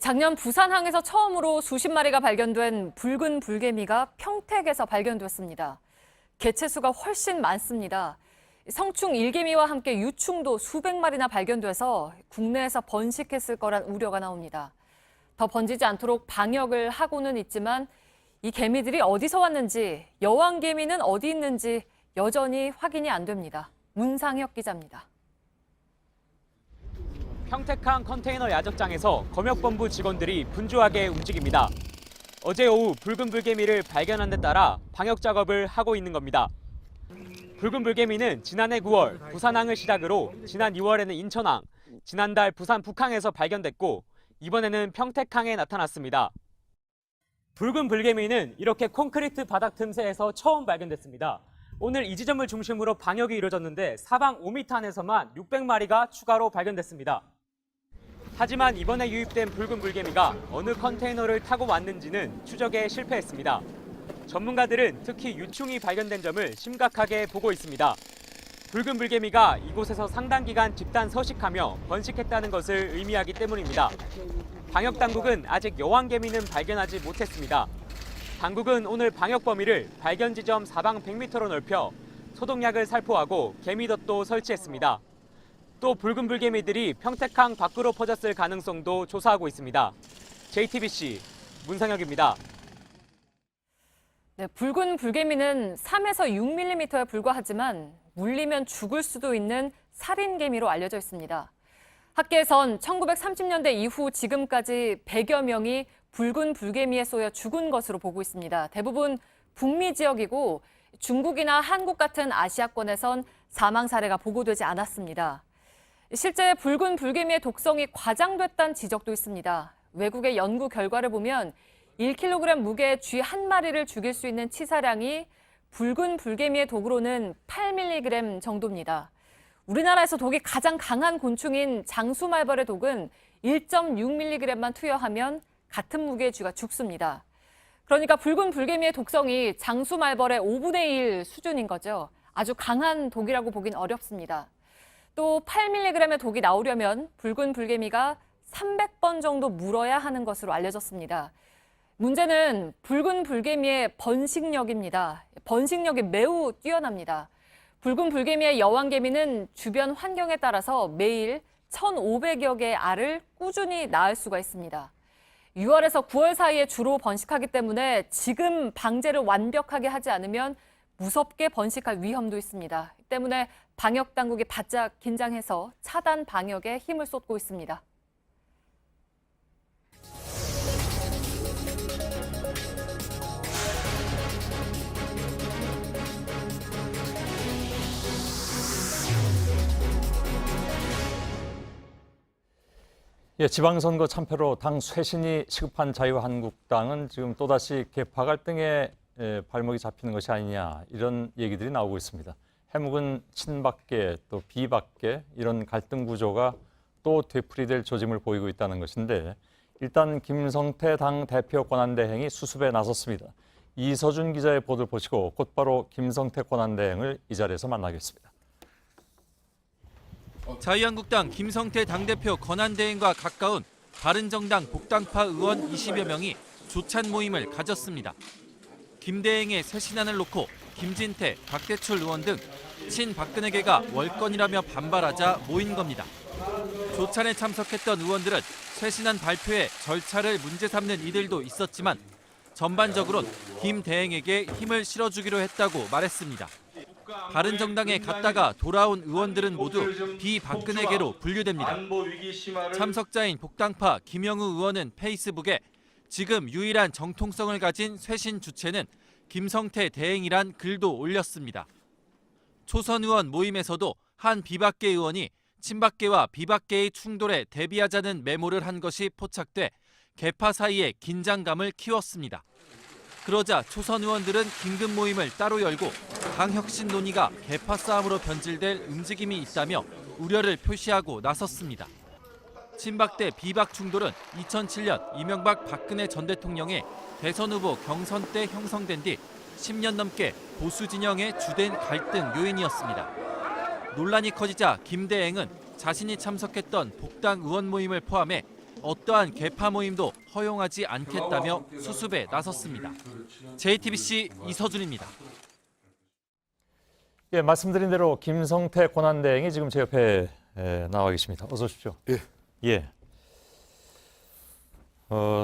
작년 부산항에서 처음으로 수십 마리가 발견된 붉은 불개미가 평택에서 발견됐습니다. 개체수가 훨씬 많습니다. 성충 일개미와 함께 유충도 수백 마리나 발견돼서 국내에서 번식했을 거란 우려가 나옵니다. 더 번지지 않도록 방역을 하고는 있지만 이 개미들이 어디서 왔는지, 여왕개미는 어디 있는지 여전히 확인이 안 됩니다. 문상혁 기자입니다. 평택항 컨테이너 야적장에서 검역본부 직원들이 분주하게 움직입니다. 어제 오후 붉은 불개미를 발견한 데 따라 방역 작업을 하고 있는 겁니다. 붉은 불개미는 지난해 9월 부산항을 시작으로 지난 2월에는 인천항, 지난달 부산 북항에서 발견됐고 이번에는 평택항에 나타났습니다. 붉은 불개미는 이렇게 콘크리트 바닥 틈새에서 처음 발견됐습니다. 오늘 이 지점을 중심으로 방역이 이루어졌는데 사방 5m 안에서만 600마리가 추가로 발견됐습니다. 하지만 이번에 유입된 붉은 불개미가 어느 컨테이너를 타고 왔는지는 추적에 실패했습니다. 전문가들은 특히 유충이 발견된 점을 심각하게 보고 있습니다. 붉은 불개미가 이곳에서 상당 기간 집단 서식하며 번식했다는 것을 의미하기 때문입니다. 방역당국은 아직 여왕개미는 발견하지 못했습니다. 당국은 오늘 방역 범위를 발견 지점 사방 100m로 넓혀 소독약을 살포하고 개미덫도 설치했습니다. 또 붉은 불개미들이 평택항 밖으로 퍼졌을 가능성도 조사하고 있습니다. JTBC 문상혁입니다. 네, 붉은 불개미는 3에서 6mm에 불과하지만 물리면 죽을 수도 있는 살인개미로 알려져 있습니다. 학계에선 1930년대 이후 지금까지 100여 명이 붉은 불개미에 쏘여 죽은 것으로 보고 있습니다. 대부분 북미 지역이고 중국이나 한국 같은 아시아권에선 사망 사례가 보고되지 않았습니다. 실제 붉은 불개미의 독성이 과장됐다는 지적도 있습니다. 외국의 연구 결과를 보면 1kg 무게의 쥐 한 마리를 죽일 수 있는 치사량이 붉은 불개미의 독으로는 8mg 정도입니다. 우리나라에서 독이 가장 강한 곤충인 장수말벌의 독은 1.6mg만 투여하면 같은 무게의 쥐가 죽습니다. 그러니까 붉은 불개미의 독성이 장수말벌의 5분의 1 수준인 거죠. 아주 강한 독이라고 보긴 어렵습니다. 또 8mg의 독이 나오려면 붉은 불개미가 300번 정도 물어야 하는 것으로 알려졌습니다. 문제는 붉은 불개미의 번식력입니다. 번식력이 매우 뛰어납니다. 붉은 불개미의 여왕개미는 주변 환경에 따라서 매일 1,500여 개의 알을 꾸준히 낳을 수가 있습니다. 6월에서 9월 사이에 주로 번식하기 때문에 지금 방제를 완벽하게 하지 않으면 무섭게 번식할 위험도 있습니다. 때문에 방역 당국이 바짝 긴장해서 차단 방역에 힘을 쏟고 있습니다. 예, 지방선거 참패로 당 쇄신이 시급한 자유한국당은 지금 또다시 계파 갈등에 발목이 잡히는 것이 아니냐 이런 얘기들이 나오고 있습니다. 해묵은 친박계 또 비박계 이런 갈등 구조가 또 되풀이될 조짐을 보이고 있다는 것인데 일단 김성태 당 대표 권한대행이 수습에 나섰습니다. 이서준 기자의 보도를 보시고 곧바로 김성태 권한대행을 이 자리에서 만나겠습니다. 자유한국당 김성태 당대표 권한대행과 가까운 바른정당 복당파 의원 20여 명이 조찬 모임을 가졌습니다. 김 대행의 쇄신안을 놓고 김진태, 박대출 의원 등 친박근혜계가 월권이라며 반발하자 모인 겁니다. 조찬에 참석했던 의원들은 쇄신안 발표에 절차를 문제 삼는 이들도 있었지만 전반적으로는 김 대행에게 힘을 실어주기로 했다고 말했습니다. 바른정당에 갔다가 돌아온 의원들은 모두 비박근혜계로 분류됩니다. 참석자인 복당파 김영우 의원은 페이스북에 지금 유일한 정통성을 가진 쇄신 주체는 김성태 대행이란 글도 올렸습니다. 초선 의원 모임에서도 한 비박계 의원이 친박계와 비박계의 충돌에 대비하자는 메모를 한 것이 포착돼 계파 사이에 긴장감을 키웠습니다. 그러자 초선 의원들은 긴급 모임을 따로 열고 당 혁신 논의가 계파 싸움으로 변질될 움직임이 있다며 우려를 표시하고 나섰습니다. 친박대 비박 충돌은 2007년 이명박 박근혜 전 대통령의 대선 후보 경선 때 형성된 뒤 10년 넘게 보수 진영의 주된 갈등 요인이었습니다. 논란이 커지자 김 대행은 자신이 참석했던 복당 의원 모임을 포함해 어떠한 계파 모임도 허용하지 않겠다며 수습에 나섰습니다. JTBC 이서준입니다. 예, 말씀드린 대로 김성태 권한대행이 지금 제 옆에 나와 계십니다. 어서 오십시오. 예. 예.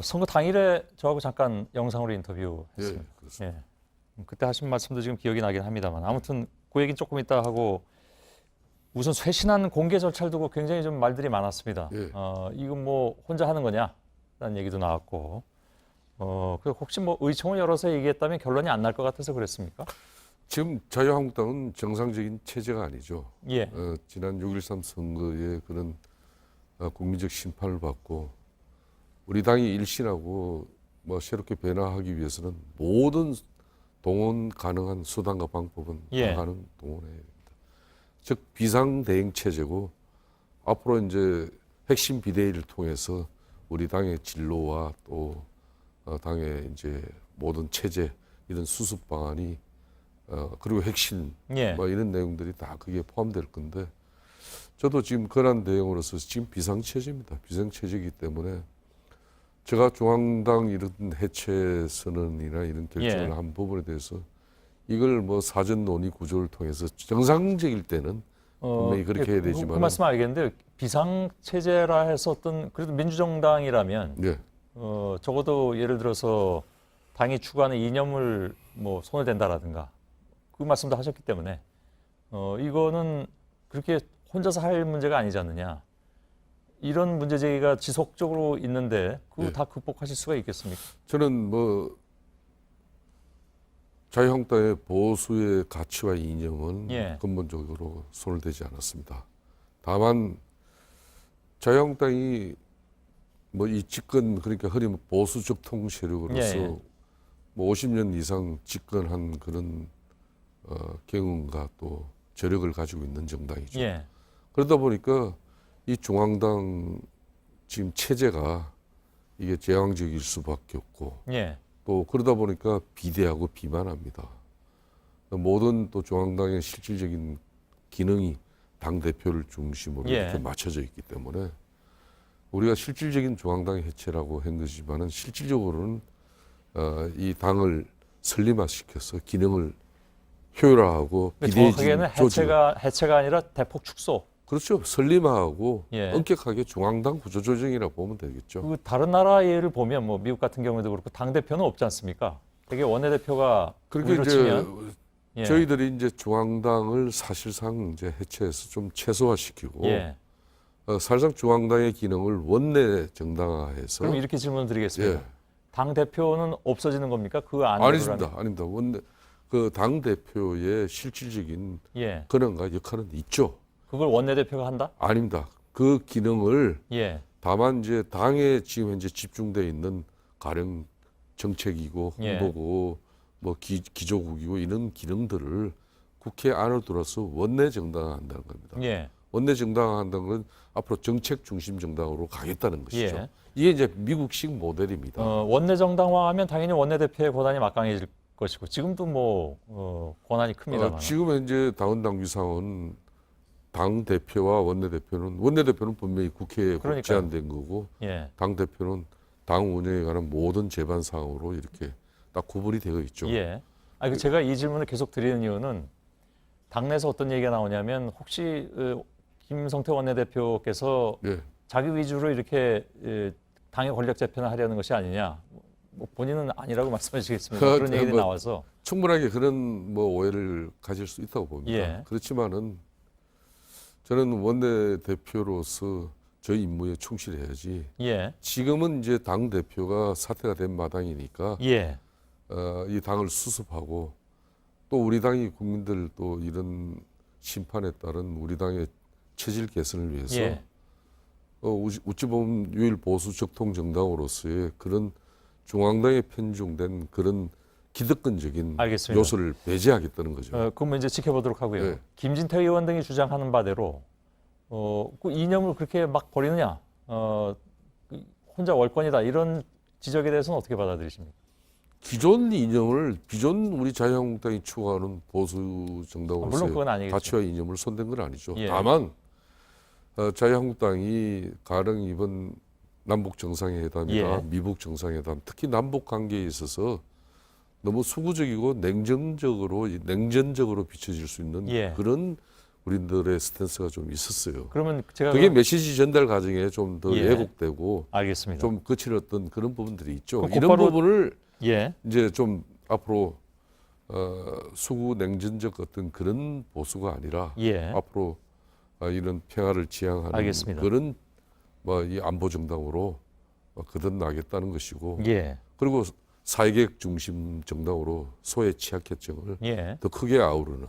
선거 당일에 저하고 잠깐 영상으로 인터뷰했습니다. 예, 그렇습니다. 예. 그때 하신 말씀도 지금 기억이 나긴 합니다만 아무튼 그 얘기는 조금 이따 하고 우선 쇄신안 공개 절차를 두고 굉장히 좀 말들이 많았습니다. 예. 이건 뭐 혼자 하는 거냐라는 얘기도 나왔고 그리고 혹시 뭐 의총을 열어서 얘기했다면 결론이 안 날 것 같아서 그랬습니까? 지금 자유한국당은 정상적인 체제가 아니죠. 예. 지난 6.13 선거에 그런 국민적 심판을 받고 우리 당이 일신하고 뭐 새롭게 변화하기 위해서는 모든 동원 가능한 수단과 방법은 다 가능 동원해야 됩니다. 즉 비상대응 체제고 앞으로 이제 핵심 비대위를 통해서 우리 당의 진로와 또 당의 이제 모든 체제 이런 수습 방안이 그리고 핵심 뭐 이런 내용들이 다 그게 포함될 건데 저도 지금 그런 내용으로서 지금 비상체제입니다. 비상체제이기 때문에 제가 중앙당 이런 해체 선언이나 이런 결정을 한 부분에 대해서 이걸 뭐 사전 논의 구조를 통해서 정상적일 때는 분명히 그렇게 해야 되지만 그 말씀 알겠는데 비상체제라 해서 어떤 그래도 민주정당이라면 적어도 예를 들어서 당이 추구하는 이념을 뭐 손을 댄다라든가 그 말씀도 하셨기 때문에 이거는 그렇게 혼자서 할 문제가 아니지 않느냐. 이런 문제 제기가 지속적으로 있는데 그거 다 극복하실 수가 있겠습니까? 저는 뭐 자유한국당의 보수의 가치와 이념은 근본적으로 손을 대지 않았습니다. 다만 자유한국당이 뭐 이 집권 그러니까 흔히 보수적 통세력으로서 뭐 50년 이상 집권한 그런 경험과 또 저력을 가지고 있는 정당이죠. 그러다 보니까 이 중앙당 지금 체제가 이게 제왕적일 수밖에 없고 또 그러다 보니까 비대하고 비만합니다. 모든 또 중앙당의 실질적인 기능이 당 대표를 중심으로 예. 이렇게 맞춰져 있기 때문에 우리가 실질적인 중앙당 해체라고 한 것이지만은 실질적으로는 이 당을 설림화시켜서 기능을 효율화하고 비대해진 정확하게는 해체가 아니라 대폭 축소. 그렇죠. 설림화하고 예. 엄격하게 중앙당 구조조정이라고 보면 되겠죠. 그 다른 나라 예를 보면 뭐 미국 같은 경우에도 그렇고 당 대표는 없지 않습니까? 되게 원내대표가 그렇게 우리로 이제 치면 예. 저희들이 이제 중앙당을 사실상 이제 해체해서 좀 최소화시키고 예. 사실상 중앙당의 기능을 원내 정당화해서 그럼 이렇게 질문드리겠습니다. 예. 당 대표는 없어지는 겁니까? 그 안으로 아닙니다. 원내 그 당 대표의 실질적인 예. 권한과 역할은 있죠. 그걸 원내대표가 한다? 아닙니다. 그 기능을 예. 다만 이제 당에 지금 현재 집중돼 있는 가령 정책이고 예. 홍보고 뭐 기조국이고 이런 기능들을 국회 안으로 들어서 원내 정당화한다는 겁니다. 예. 원내 정당화한다는 건 앞으로 정책 중심 정당으로 가겠다는 것이죠. 예. 이게 이제 미국식 모델입니다. 원내 정당화하면 당연히 원내대표의 권한이 막강해질 것이고 지금도 뭐 권한이 큽니다만. 지금 현재 당원당규상은 당 대표와 원내대표는 분명히 국회에 그러니까요. 제한된 거고 예. 당 대표는 당 운영에 관한 모든 재반 사항으로 이렇게 딱 구분이 되어 있죠. 예. 제가 이 질문을 계속 드리는 이유는 당내에서 어떤 얘기가 나오냐면 혹시 김성태 원내대표께서 예. 자기 위주로 이렇게 당의 권력 재편을 하려는 것이 아니냐. 뭐 본인은 아니라고 말씀하시겠습니다. 그런 얘기들이 나와서 충분하게 그런 뭐 오해를 가질 수 있다고 봅니다. 예. 그렇지만은 저는 원내대표로서 저희 임무에 충실해야지. 예. 지금은 이제 당 대표가 사퇴가 된 마당이니까 예. 이 당을 수습하고 또 우리 당이 국민들 또 이런 심판에 따른 우리 당의 체질 개선을 위해서 예. 어찌 보면 유일 보수 적통 정당으로서의 그런 중앙당에 편중된 그런 기득권적인 알겠습니다. 요소를 배제하겠다는 거죠. 그럼 이제 지켜보도록 하고요. 네. 김진태 의원 등이 주장하는 바대로 그 이념을 그렇게 막 버리느냐, 혼자 월권이다 이런 지적에 대해서는 어떻게 받아들이십니까? 기존 이념을 비존 우리 자유한국당이 추구하는 보수 정당으로서 물론 그건 아니겠죠. 가치와 이념을 손댄 건 아니죠. 예. 다만 자유한국당이 가령 이번 남북 정상회담이나 예. 미북 정상회담, 특히 남북 관계에 있어서 너무 수구적이고 냉전적으로 비춰질 수 있는 예. 그런 우리들의 스탠스가 좀 있었어요. 그러면 제가 그게 메시지 전달 과정에 좀 더 예. 왜곡되고 알겠습니다. 좀 거칠었던 그런 부분들이 있죠. 그럼 이런 곧바로- 부분을 예. 이제 좀 앞으로 수구 냉전적 어떤 그런 보수가 아니라 예. 앞으로 이런 평화를 지향하는 알겠습니다. 그런 이 안보 정당으로 거듭나겠다는 것이고 예. 그리고 사회개혁 중심 정당으로 소외 취약계층을 예. 더 크게 아우르는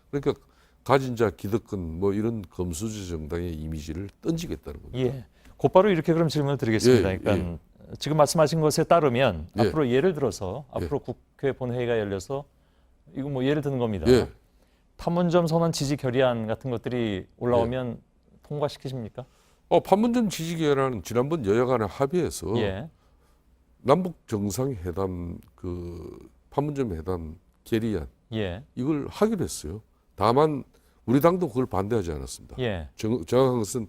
그러니까 가진 자 기득권 뭐 이런 검수지 정당의 이미지를 던지겠다는 겁니다. 예. 곧바로 이렇게 그럼 질문을 드리겠습니다. 예, 그러니까 지금 말씀하신 것에 따르면 예. 앞으로 예를 들어서 앞으로 국회 본회의가 열려서 이거 뭐 예를 드는 겁니다. 예. 판문점 선언 지지 결의안 같은 것들이 올라오면 통과시키십니까? 판문점 지지 결의안은 지난번 여야 간에 합의해서 예. 남북 정상회담 그 판문점 회담 결의안 예. 이걸 하기로 했어요. 다만 우리 당도 그걸 반대하지 않았습니다. 예. 정확한 것은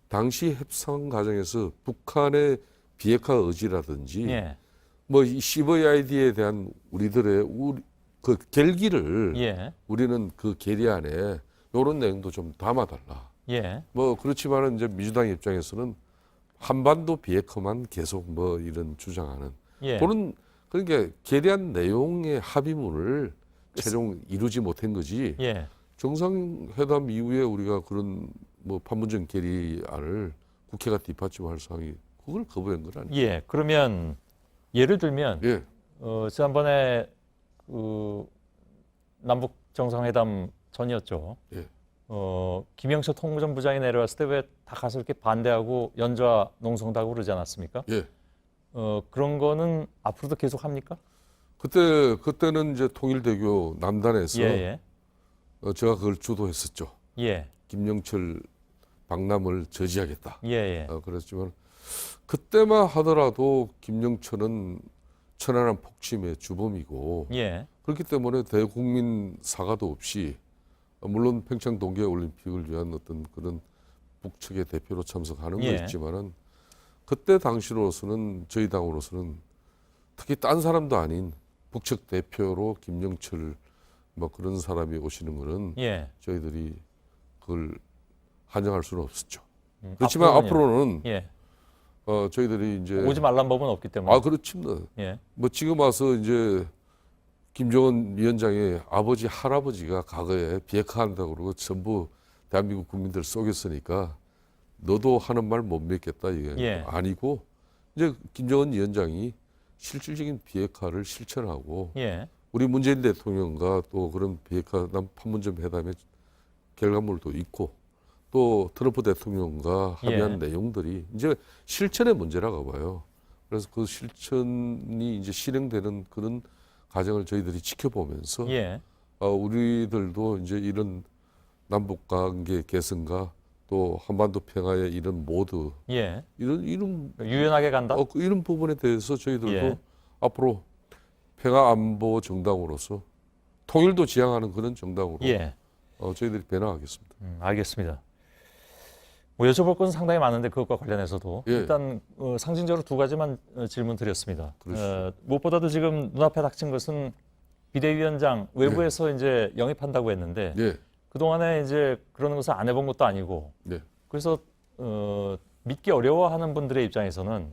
당시 협상 과정에서 북한의 비핵화 의지라든지 예. 뭐 이 CVID에 대한 우리들의 그 결기를 예. 우리는 그 결의안에 이런 내용도 좀 담아달라. 예. 뭐 그렇지만은 이제 민주당 입장에서는 한반도 비핵화만 계속 뭐 이런 주장하는 예. 그런 그러니까 결의안 내용의 합의문을 최종 이루지 못한 거지. 예. 정상회담 이후에 우리가 그런 뭐 판문점 결의안을 국회가 뒷받침할 사항이 그걸 거부한 건 아니에요. 예. 그러면 예를 들면 예. 지난번에 그 남북 정상회담 전이었죠. 예. 김영철 통무전부장이 내려왔을 때 왜 다 가서 이렇게 반대하고 연좌 농성도 하고 그러지 않았습니까? 예. 그런 거는 앞으로도 계속 합니까? 그때는 이제 통일대교 남단에서 예. 제가 그걸 주도했었죠. 예. 김영철 방남을 저지하겠다. 예. 그랬지만 그때만 하더라도 김영철은 천안함 폭침의 주범이고 예. 그렇기 때문에 대국민 사과도 없이 물론 평창 동계올림픽을 위한 어떤 그런 북측의 대표로 참석하는 예. 거 있지만은 그때 당시로서는 저희 당으로서는 특히 딴 사람도 아닌 북측 대표로 김영철 뭐 그런 사람이 오시는 거는 예. 저희들이 그걸 한정할 수는 없었죠. 그렇지만 앞으로는 예. 저희들이 이제 오지 말란 법은 없기 때문에. 아 그렇습니다. 예. 뭐 지금 와서 이제 김정은 위원장의 아버지 할아버지가 과거에 비핵화한다고 그러고 전부 대한민국 국민들 속였으니까 너도 하는 말 못 믿겠다 이게 예. 아니고 이제 김정은 위원장이 실질적인 비핵화를 실천하고 예. 우리 문재인 대통령과 또 그런 비핵화 판문점 회담의 결과물도 있고 또 트럼프 대통령과 합의한 예. 내용들이 이제 실천의 문제라고 봐요. 그래서 그 실천이 이제 실행되는 그런 과정을 저희들이 지켜보면서 예. 우리들도 이제 이런 남북 관계 개선과 또 한반도 평화의 이런 모두 예. 이런 유연하게 간다. 이런 부분에 대해서 저희들도 예. 앞으로 평화 안보 정당으로서 통일도 지향하는 그런 정당으로 예. 저희들이 변화하겠습니다. 알겠습니다. 뭐 여쭤볼 건 상당히 많은데 그것과 관련해서도 예. 일단 상징적으로 두 가지만 질문 드렸습니다. 무엇보다도 지금 눈앞에 닥친 것은 비대위원장 외부에서 이제 영입한다고 했는데 예. 그동안에 이제 그러는 것을 안 해본 것도 아니고 네. 그래서 믿기 어려워하는 분들의 입장에서는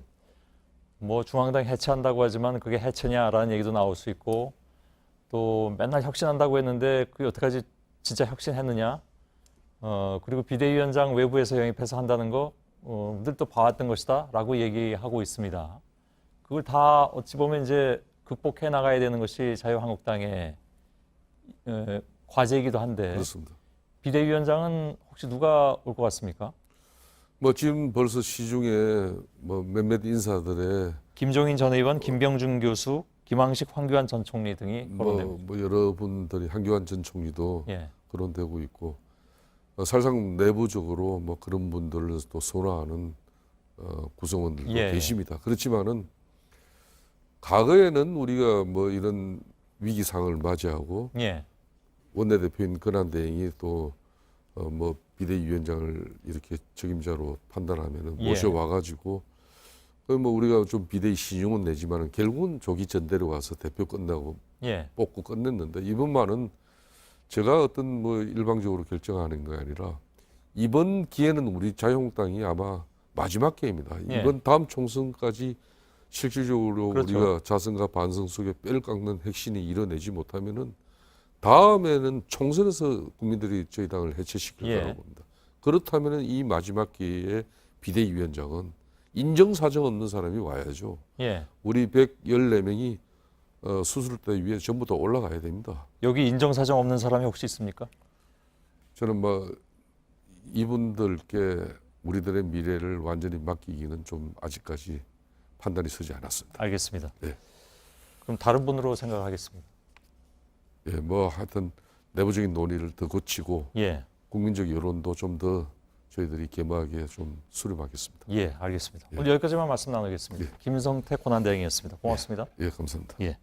뭐 중앙당 해체한다고 하지만 그게 해체냐라는 얘기도 나올 수 있고 또 맨날 혁신한다고 했는데 그게 어떡하지 진짜 혁신했느냐 그리고 비대위원장 외부에서 영입해서 한다는 거 늘 또 봐왔던 것이다 라고 얘기하고 있습니다. 그걸 다 어찌 보면 이제 극복해 나가야 되는 것이 자유한국당의 과제이기도 한데 그렇습니다. 비대위원장은 혹시 누가 올 것 같습니까? 뭐 지금 벌써 시중에 뭐 몇몇 인사들의 김종인 전 의원, 김병준 교수, 김황식, 황교안 전 총리 등이 거론됩니다. 뭐 여러분들이 한교안 전 총리도 예. 거론되고 있고 사실상 내부적으로 뭐 그런 분들을 또 선호하는 구성원들도 예. 계십니다. 그렇지만은 과거에는 우리가 뭐 이런 위기 상황을 맞이하고 예. 원내대표인 권한대행이 또 뭐 비대위원장을 이렇게 적임자로 판단하면은 예. 모셔와가지고 뭐 우리가 좀 비대위 신용은 내지만은 결국은 조기 전대로 와서 대표 끝나고 예. 뽑고 끝냈는데 이번만은 제가 어떤 뭐 일방적으로 결정하는 게 아니라 이번 기회는 우리 자유한국당이 아마 마지막 기회입니다. 예. 이번 다음 총선까지 실질적으로 그렇죠. 우리가 자성과 반성 속에 뼈를 깎는 핵심이 이뤄내지 못하면은 다음에는 총선에서 국민들이 저희 당을 해체시킬 예. 거라고 봅니다. 그렇다면은 이 마지막 기회에 비대위원장은 인정사정 없는 사람이 와야죠. 예. 우리 114명이 수술대 위에 전부 다 올라가야 됩니다. 여기 인정사정 없는 사람이 혹시 있습니까? 저는 뭐 이분들께 우리들의 미래를 완전히 맡기기는 좀 아직까지 판단이 서지 않았습니다. 알겠습니다. 네. 그럼 다른 분으로 생각하겠습니다. 예, 뭐 하여튼 내부적인 논의를 더 고치고 예. 국민적 여론도 좀 더 저희들이 개막하게 좀 수렴하겠습니다. 예, 알겠습니다. 예. 오늘 여기까지만 말씀 나누겠습니다. 예. 김성태 권한대행이었습니다. 고맙습니다. 예, 감사합니다. 예.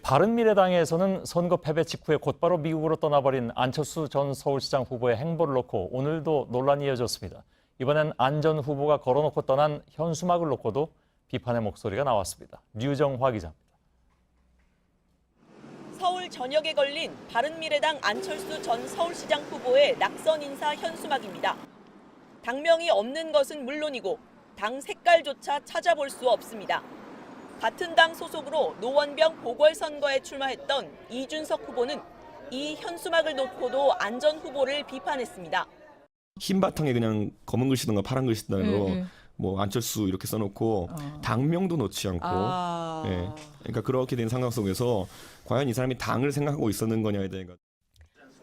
바른미래당에서는 선거 패배 직후에 곧바로 미국으로 떠나버린 안철수 전 서울시장 후보의 행보를 놓고 오늘도 논란이 이어졌습니다. 이번엔 안 전 후보가 걸어놓고 떠난 현수막을 놓고도 비판의 목소리가 나왔습니다. 류정화 기자입니다. 서울 전역에 걸린 바른미래당 안철수 전 서울시장 후보의 낙선 인사 현수막입니다. 당명이 없는 것은 물론이고 당 색깔조차 찾아볼 수 없습니다. 같은 당 소속으로 노원병 보궐선거에 출마했던 이준석 후보는 이 현수막을 놓고도 안 전 후보를 비판했습니다. 흰 바탕에 그냥 검은 글씨든가 파란 글씨든가로 뭐 안철수 이렇게 써놓고 당명도 놓지 않고 예. 그러니까 그렇게 된 상황 속에서 과연 이 사람이 당을 생각하고 있었는 거냐에 대한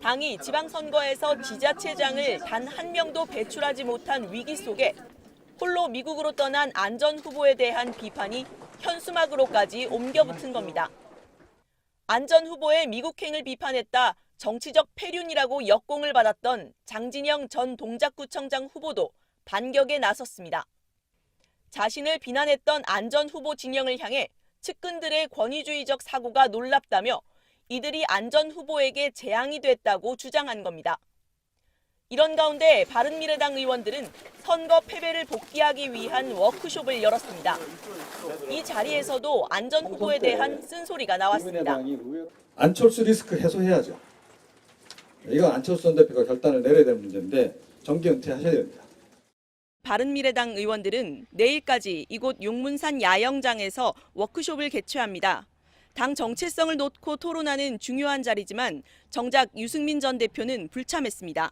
당이 지방선거에서 지자체장을 단 한 명도 배출하지 못한 위기 속에 홀로 미국으로 떠난 안 전 후보에 대한 비판이 현수막으로까지 옮겨붙은 겁니다. 안 전 후보의 미국행을 비판했다 정치적 폐륜이라고 역공을 받았던 장진영 전 동작구청장 후보도 반격에 나섰습니다. 자신을 비난했던 안 전 후보 진영을 향해 측근들의 권위주의적 사고가 놀랍다며 이들이 안 전 후보에게 재앙이 됐다고 주장한 겁니다. 이런 가운데 바른미래당 의원들은 선거 패배를 복귀하기 위한 워크숍을 열었습니다. 이 자리에서도 안 전 후보에 대한 쓴소리가 나왔습니다. 안철수 리스크 해소해야죠. 이건 안철수 전 대표가 결단을 내려야 될 문제인데 정계 은퇴하셔야 됩니다. 바른미래당 의원들은 내일까지 이곳 용문산 야영장에서 워크숍을 개최합니다. 당 정체성을 놓고 토론하는 중요한 자리지만 정작 유승민 전 대표는 불참했습니다.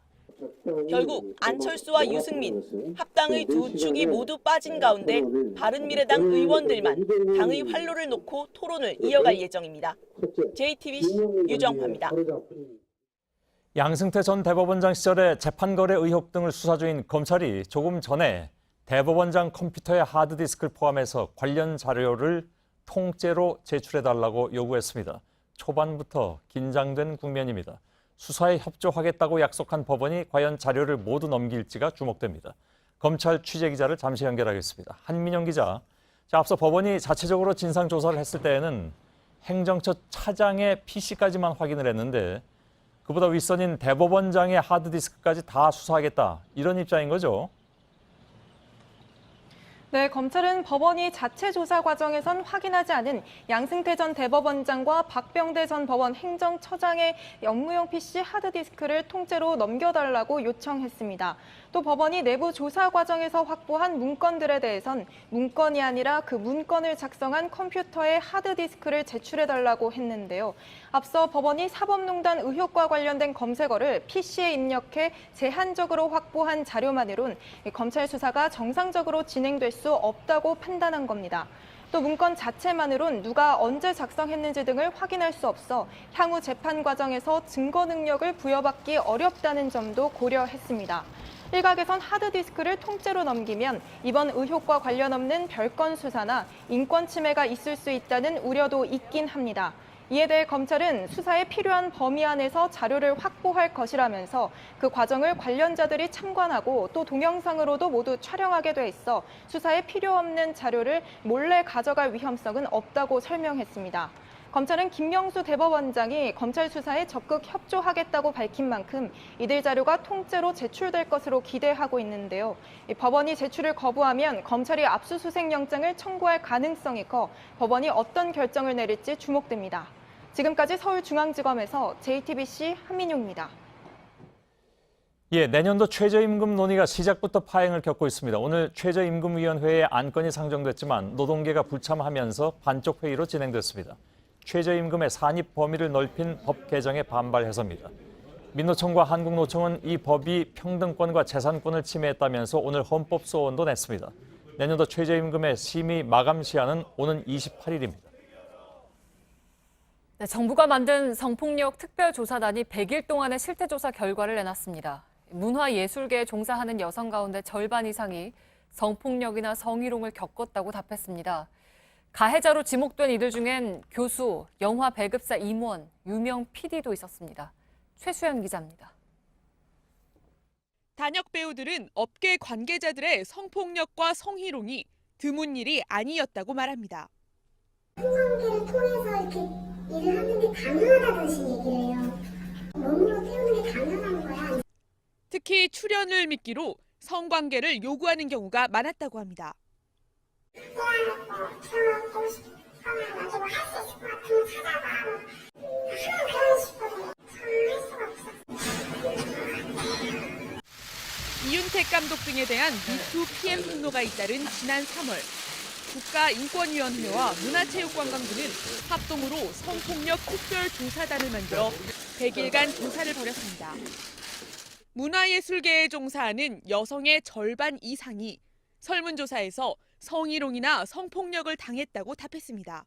결국 안철수와 유승민, 합당의 두 축이 모두 빠진 가운데 바른미래당 의원들만 당의 활로를 놓고 토론을 이어갈 예정입니다. JTBC 유정화입니다. 양승태 전 대법원장 시절에 재판거래 의혹 등을 수사 중인 검찰이 조금 전에 대법원장 컴퓨터의 하드디스크를 포함해서 관련 자료를 통째로 제출해달라고 요구했습니다. 초반부터 긴장된 국면입니다. 수사에 협조하겠다고 약속한 법원이 과연 자료를 모두 넘길지가 주목됩니다. 검찰 취재기자를 잠시 연결하겠습니다. 한민영 기자, 앞서 법원이 자체적으로 진상조사를 했을 때에는 행정처 차장의 PC까지만 확인을 했는데 그보다 윗선인 대법원장의 하드디스크까지 다 수사하겠다, 이런 입장인 거죠? 네, 검찰은 법원이 자체 조사 과정에선 확인하지 않은 양승태 전 대법원장과 박병대 전 법원 행정처장의 업무용 PC 하드디스크를 통째로 넘겨달라고 요청했습니다. 또 법원이 내부 조사 과정에서 확보한 문건들에 대해선 문건이 아니라 그 문건을 작성한 컴퓨터의 하드디스크를 제출해달라고 했는데요. 앞서 법원이 사법농단 의혹과 관련된 검색어를 PC에 입력해 제한적으로 확보한 자료만으론 검찰 수사가 정상적으로 진행될 수 없다고 판단한 겁니다. 또 문건 자체만으론 누가 언제 작성했는지 등을 확인할 수 없어 향후 재판 과정에서 증거 능력을 부여받기 어렵다는 점도 고려했습니다. 일각에선 하드디스크를 통째로 넘기면 이번 의혹과 관련 없는 별건 수사나 인권 침해가 있을 수 있다는 우려도 있긴 합니다. 이에 대해 검찰은 수사에 필요한 범위 안에서 자료를 확보할 것이라면서 그 과정을 관련자들이 참관하고 또 동영상으로도 모두 촬영하게 돼 있어 수사에 필요 없는 자료를 몰래 가져갈 위험성은 없다고 설명했습니다. 검찰은 김명수 대법원장이 검찰 수사에 적극 협조하겠다고 밝힌 만큼 이들 자료가 통째로 제출될 것으로 기대하고 있는데요. 법원이 제출을 거부하면 검찰이 압수수색 영장을 청구할 가능성이 커 법원이 어떤 결정을 내릴지 주목됩니다. 지금까지 서울중앙지검에서 JTBC 한민용입니다. 내년도 최저임금 논의가 시작부터 파행을 겪고 있습니다. 오늘 최저임금위원회에 안건이 상정됐지만 노동계가 불참하면서 반쪽 회의로 진행됐습니다. 최저임금의 산입 범위를 넓힌 법 개정에 반발해서입니다. 민노총과 한국노총은 이 법이 평등권과 재산권을 침해했다면서 오늘 헌법소원도 냈습니다. 내년도 최저임금의 심의 마감 시한은 오는 28일입니다. 네, 정부가 만든 성폭력 특별조사단이 100일 동안의 실태조사 결과를 내놨습니다. 문화예술계에 종사하는 여성 가운데 절반 이상이 성폭력이나 성희롱을 겪었다고 답했습니다. 가해자로 지목된 이들 중엔 교수, 영화 배급사 임원, 유명 PD도 있었습니다. 최수연 기자입니다. 단역 배우들은 업계 관계자들의 성폭력과 성희롱이 드문 일이 아니었다고 말합니다. 성관계를 통해서 이렇게 일을 하는 게 가능하다는 식의 얘기를 해요. 몸으로 때우는 게 가능한 거야. 특히 출연을 미끼로 성관계를 요구하는 경우가 많았다고 합니다. 이윤택 감독 등에 대한 미투 PM 폭로가 잇따른 지난 3월 국가인권위원회와 문화체육관광부는 합동으로 성폭력 특별조사단을 만들어 100일간 조사를 벌였습니다. 문화예술계에 종사하는 여성의 절반 이상이 설문조사에서 성희롱이나 성폭력을 당했다고 답했습니다.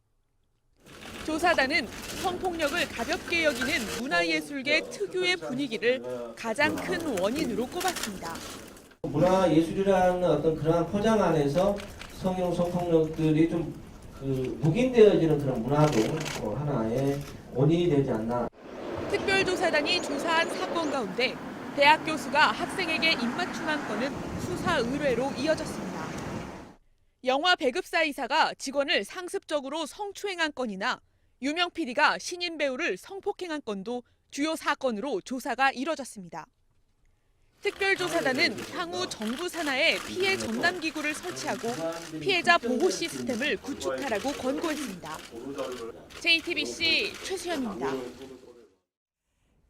조사단은 성폭력을 가볍게 여기는 문화예술계 특유의 분위기를 가장 큰 원인으로 꼽았습니다. 문화예술이라는 어떤 그러한 포장 안에서 성희롱, 성폭력들이 좀 묵인되어지는 그런 문화도 하나의 원인이 되지 않나. 특별조사단이 조사한 사건 가운데 대학 교수가 학생에게 입맞춤한 건은 수사 의뢰로 이어졌습니다. 영화 배급사 이사가 직원을 상습적으로 성추행한 건이나 유명 PD가 신인 배우를 성폭행한 건도 주요 사건으로 조사가 이뤄졌습니다. 특별조사단은 향후 정부 산하에 피해 전담 기구를 설치하고 피해자 보호 시스템을 구축하라고 권고했습니다. JTBC 최수연입니다.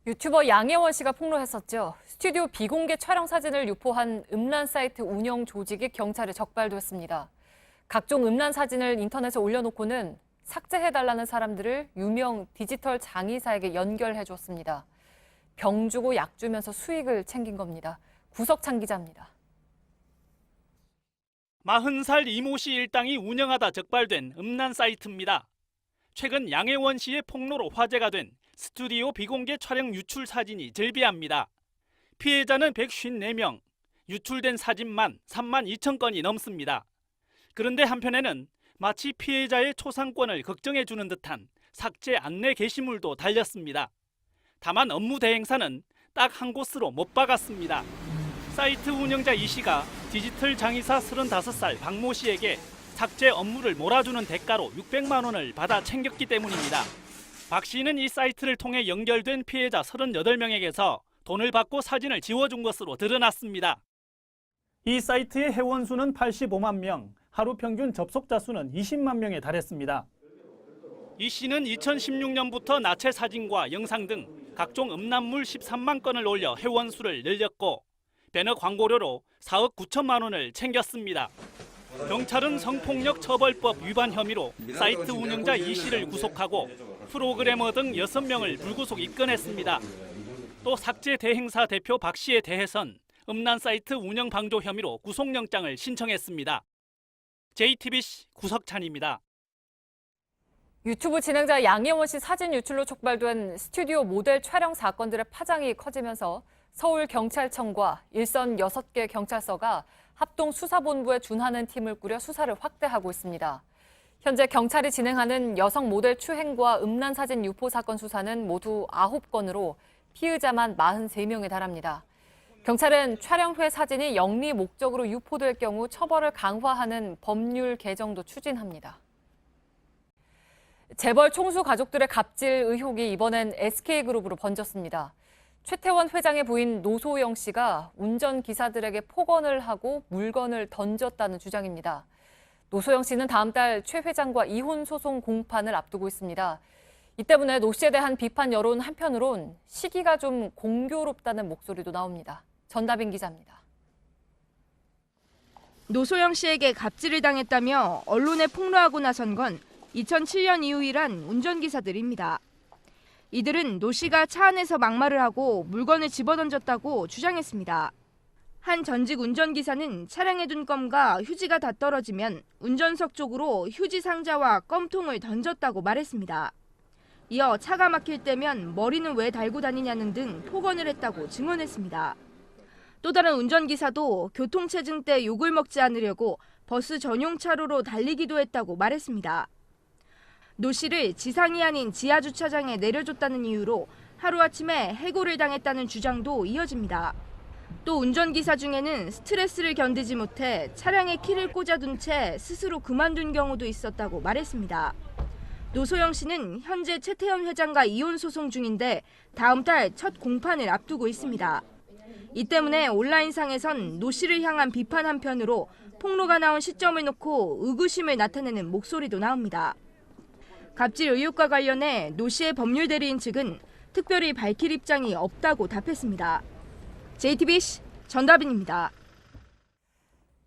유튜버 양혜원 씨가 폭로했었죠. 스튜디오 비공개 촬영 사진을 유포한 음란 사이트 운영 조직이 경찰에 적발됐습니다. 각종 음란 사진을 인터넷에 올려놓고는 삭제해달라는 사람들을 유명 디지털 장의사에게 연결해줬습니다. 병 주고 약 주면서 수익을 챙긴 겁니다. 구석찬 기자입니다. 40살 이모 씨 일당이 운영하다 적발된 음란 사이트입니다. 최근 양혜원 씨의 폭로로 화제가 된 스튜디오 비공개 촬영 유출 사진이 즐비합니다. 피해자는 154명, 유출된 사진만 3만 2천 건이 넘습니다. 그런데 한편에는 마치 피해자의 초상권을 걱정해주는 듯한 삭제 안내 게시물도 달렸습니다. 다만 업무 대행사는 딱 한 곳으로 못 박았습니다. 사이트 운영자 이 씨가 디지털 장의사 35살 박모 씨에게 삭제 업무를 몰아주는 대가로 600만 원을 받아 챙겼기 때문입니다. 박 씨는 이 사이트를 통해 연결된 피해자 38명에게서 돈을 받고 사진을 지워준 것으로 드러났습니다. 이 사이트의 회원 수는 85만 명, 하루 평균 접속자 수는 20만 명에 달했습니다. 이 씨는 2016년부터 나체 사진과 영상 등 각종 음란물 13만 건을 올려 회원 수를 늘렸고 배너 광고료로 4억 9천만 원을 챙겼습니다. 경찰은 성폭력 처벌법 위반 혐의로 사이트 운영자 이 씨를 구속하고 프로그래머 등 6명을 불구속 입건했습니다. 또 삭제 대행사 대표 박 씨에 대해선 음란 사이트 운영 방조 혐의로 구속영장을 신청했습니다. JTBC 구석찬입니다. 유튜브 진행자 양혜원 씨 사진 유출로 촉발된 스튜디오 모델 촬영 사건들의 파장이 커지면서 서울경찰청과 일선 6개 경찰서가 합동수사본부에 준하는 팀을 꾸려 수사를 확대하고 있습니다. 현재 경찰이 진행하는 여성 모델 추행과 음란 사진 유포 사건 수사는 모두 9건으로 피의자만 43명에 달합니다. 경찰은 촬영 후에 사진이 영리 목적으로 유포될 경우 처벌을 강화하는 법률 개정도 추진합니다. 재벌 총수 가족들의 갑질 의혹이 이번엔 SK그룹으로 번졌습니다. 최태원 회장의 부인 노소영 씨가 운전기사들에게 폭언을 하고 물건을 던졌다는 주장입니다. 노소영 씨는 다음 달 최 회장과 이혼 소송 공판을 앞두고 있습니다. 이 때문에 노 씨에 대한 비판 여론 한편으론 시기가 좀 공교롭다는 목소리도 나옵니다. 전다빈 기자입니다. 노소영 씨에게 갑질을 당했다며 언론에 폭로하고 나선 건 2007년 이후 일한 운전기사들입니다. 이들은 노 씨가 차 안에서 막말을 하고 물건을 집어던졌다고 주장했습니다. 한 전직 운전기사는 차량에 둔 껌과 휴지가 다 떨어지면 운전석 쪽으로 휴지 상자와 껌통을 던졌다고 말했습니다. 이어 차가 막힐 때면 머리는 왜 달고 다니냐는 등 폭언을 했다고 증언했습니다. 또 다른 운전기사도 교통체증 때 욕을 먹지 않으려고 버스 전용 차로로 달리기도 했다고 말했습니다. 노 씨를 지상이 아닌 지하주차장에 내려줬다는 이유로 하루아침에 해고를 당했다는 주장도 이어집니다. 또 운전기사 중에는 스트레스를 견디지 못해 차량에 키를 꽂아둔 채 스스로 그만둔 경우도 있었다고 말했습니다. 노소영 씨는 현재 최태원 회장과 이혼 소송 중인데 다음 달 첫 공판을 앞두고 있습니다. 이 때문에 온라인상에선 노 씨를 향한 비판 한편으로 폭로가 나온 시점을 놓고 의구심을 나타내는 목소리도 나옵니다. 갑질 의혹과 관련해 노 씨의 법률 대리인 측은 특별히 밝힐 입장이 없다고 답했습니다. JTBC 전다빈입니다.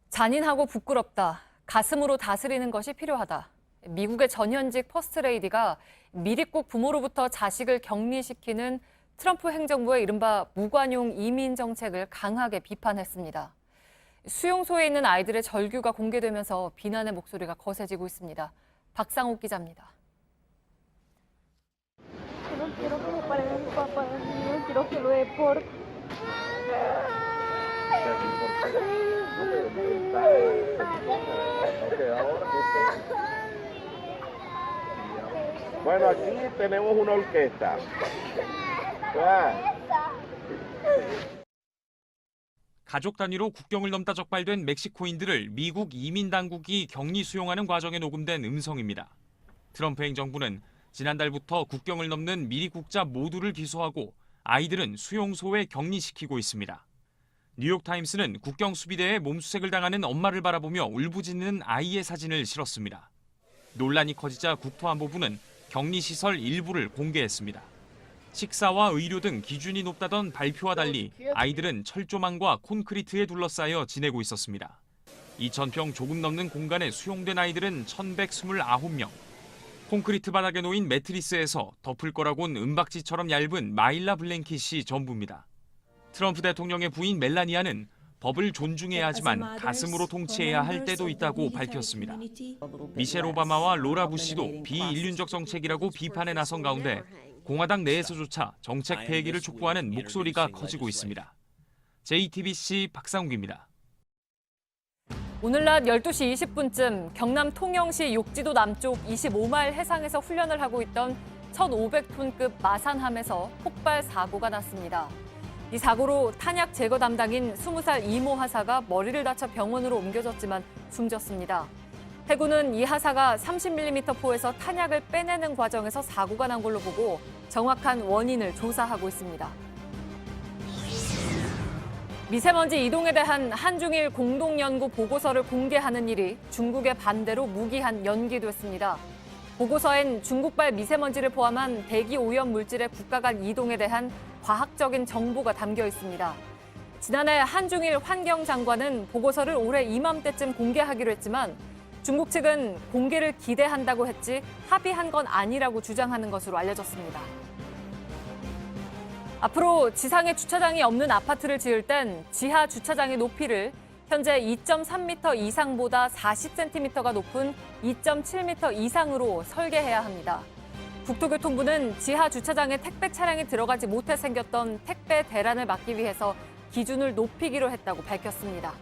잔인하고 부끄럽다. 가슴으로 다스리는 것이 필요하다. 미국의 전현직 퍼스트레이디가 미립국 부모로부터 자식을 격리시키는 트럼프 행정부의 이른바 무관용 이민 정책을 강하게 비판했습니다. 수용소에 있는 아이들의 절규가 공개되면서 비난의 목소리가 거세지고 있습니다. 박상욱 기자입니다. Bueno, aquí tenemos una orquesta. 가족 단위로 국경을 넘다 적발된 멕시코인들을 미국 이민 당국이 격리 수용하는 과정에 녹음된 음성입니다. 트럼프 행정부는 지난달부터 국경을 넘는 미리국자 모두를 기소하고 아이들은 수용소에 격리시키고 있습니다. 뉴욕타임스는 국경 수비대에 몸수색을 당하는 엄마를 바라보며 울부짖는 아이의 사진을 실었습니다. 논란이 커지자 국토안보부는 격리시설 일부를 공개했습니다. 식사와 의료 등 기준이 높다던 발표와 달리 아이들은 철조망과 콘크리트에 둘러싸여 지내고 있었습니다. 2,000평 조금 넘는 공간에 수용된 아이들은 1,129명. 콘크리트 바닥에 놓인 매트리스에서 덮을 거라곤 은박지처럼 얇은 마일라 블랭킷이 전부입니다. 트럼프 대통령의 부인 멜라니아는 법을 존중해야 하지만 가슴으로 통치해야 할 때도 있다고 밝혔습니다. 미셸 오바마와 로라 부시도 비인륜적 정책이라고 비판에 나선 가운데 공화당 내에서조차 정책 폐기를 촉구하는 목소리가 커지고 있습니다. JTBC 박상욱입니다. 오늘 낮 12시 20분쯤 경남 통영시 욕지도 남쪽 25마일 해상에서 훈련을 하고 있던 1,500톤급 마산함에서 폭발 사고가 났습니다. 이 사고로 탄약 제거 담당인 20살 이모 하사가 머리를 다쳐 병원으로 옮겨졌지만 숨졌습니다. 해군은 이 하사가 30mm 포에서 탄약을 빼내는 과정에서 사고가 난 걸로 보고 정확한 원인을 조사하고 있습니다. 미세먼지 이동에 대한 한중일 공동연구 보고서를 공개하는 일이 중국의 반대로 무기한 연기됐습니다. 보고서엔 중국발 미세먼지를 포함한 대기 오염 물질의 국가 간 이동에 대한 과학적인 정보가 담겨 있습니다. 지난해 한중일 환경장관은 보고서를 올해 이맘때쯤 공개하기로 했지만 중국 측은 공개를 기대한다고 했지 합의한 건 아니라고 주장하는 것으로 알려졌습니다. 앞으로 지상에 주차장이 없는 아파트를 지을 땐 지하 주차장의 높이를 현재 2.3m 이상보다 40cm가 높은 2.7m 이상으로 설계해야 합니다. 국토교통부는 지하 주차장에 택배 차량이 들어가지 못해 생겼던 택배 대란을 막기 위해서 기준을 높이기로 했다고 밝혔습니다.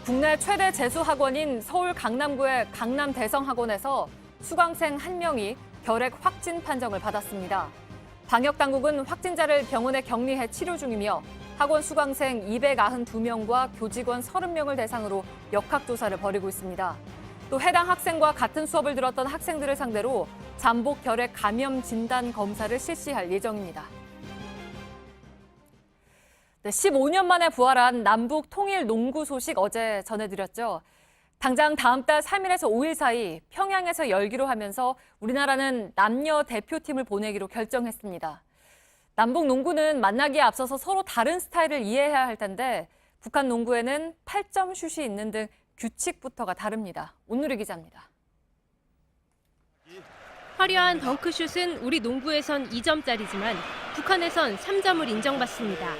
국내 최대 재수학원인 서울 강남구의 강남대성학원에서 수강생 1명이 결핵 확진 판정을 받았습니다. 방역당국은 확진자를 병원에 격리해 치료 중이며 학원 수강생 292명과 교직원 30명을 대상으로 역학조사를 벌이고 있습니다. 또 해당 학생과 같은 수업을 들었던 학생들을 상대로 잠복 결핵 감염 진단 검사를 실시할 예정입니다. 15년 만에 부활한 남북 통일 농구 소식 어제 전해드렸죠. 당장 다음 달 3일에서 5일 사이 평양에서 열기로 하면서 우리나라는 남녀 대표팀을 보내기로 결정했습니다. 남북 농구는 만나기에 앞서서 서로 다른 스타일을 이해해야 할 텐데 북한 농구에는 8점 슛이 있는 등 규칙부터가 다릅니다. 온누리 기자입니다. 화려한 덩크슛은 우리 농구에선 2점짜리지만 북한에선 3점을 인정받습니다.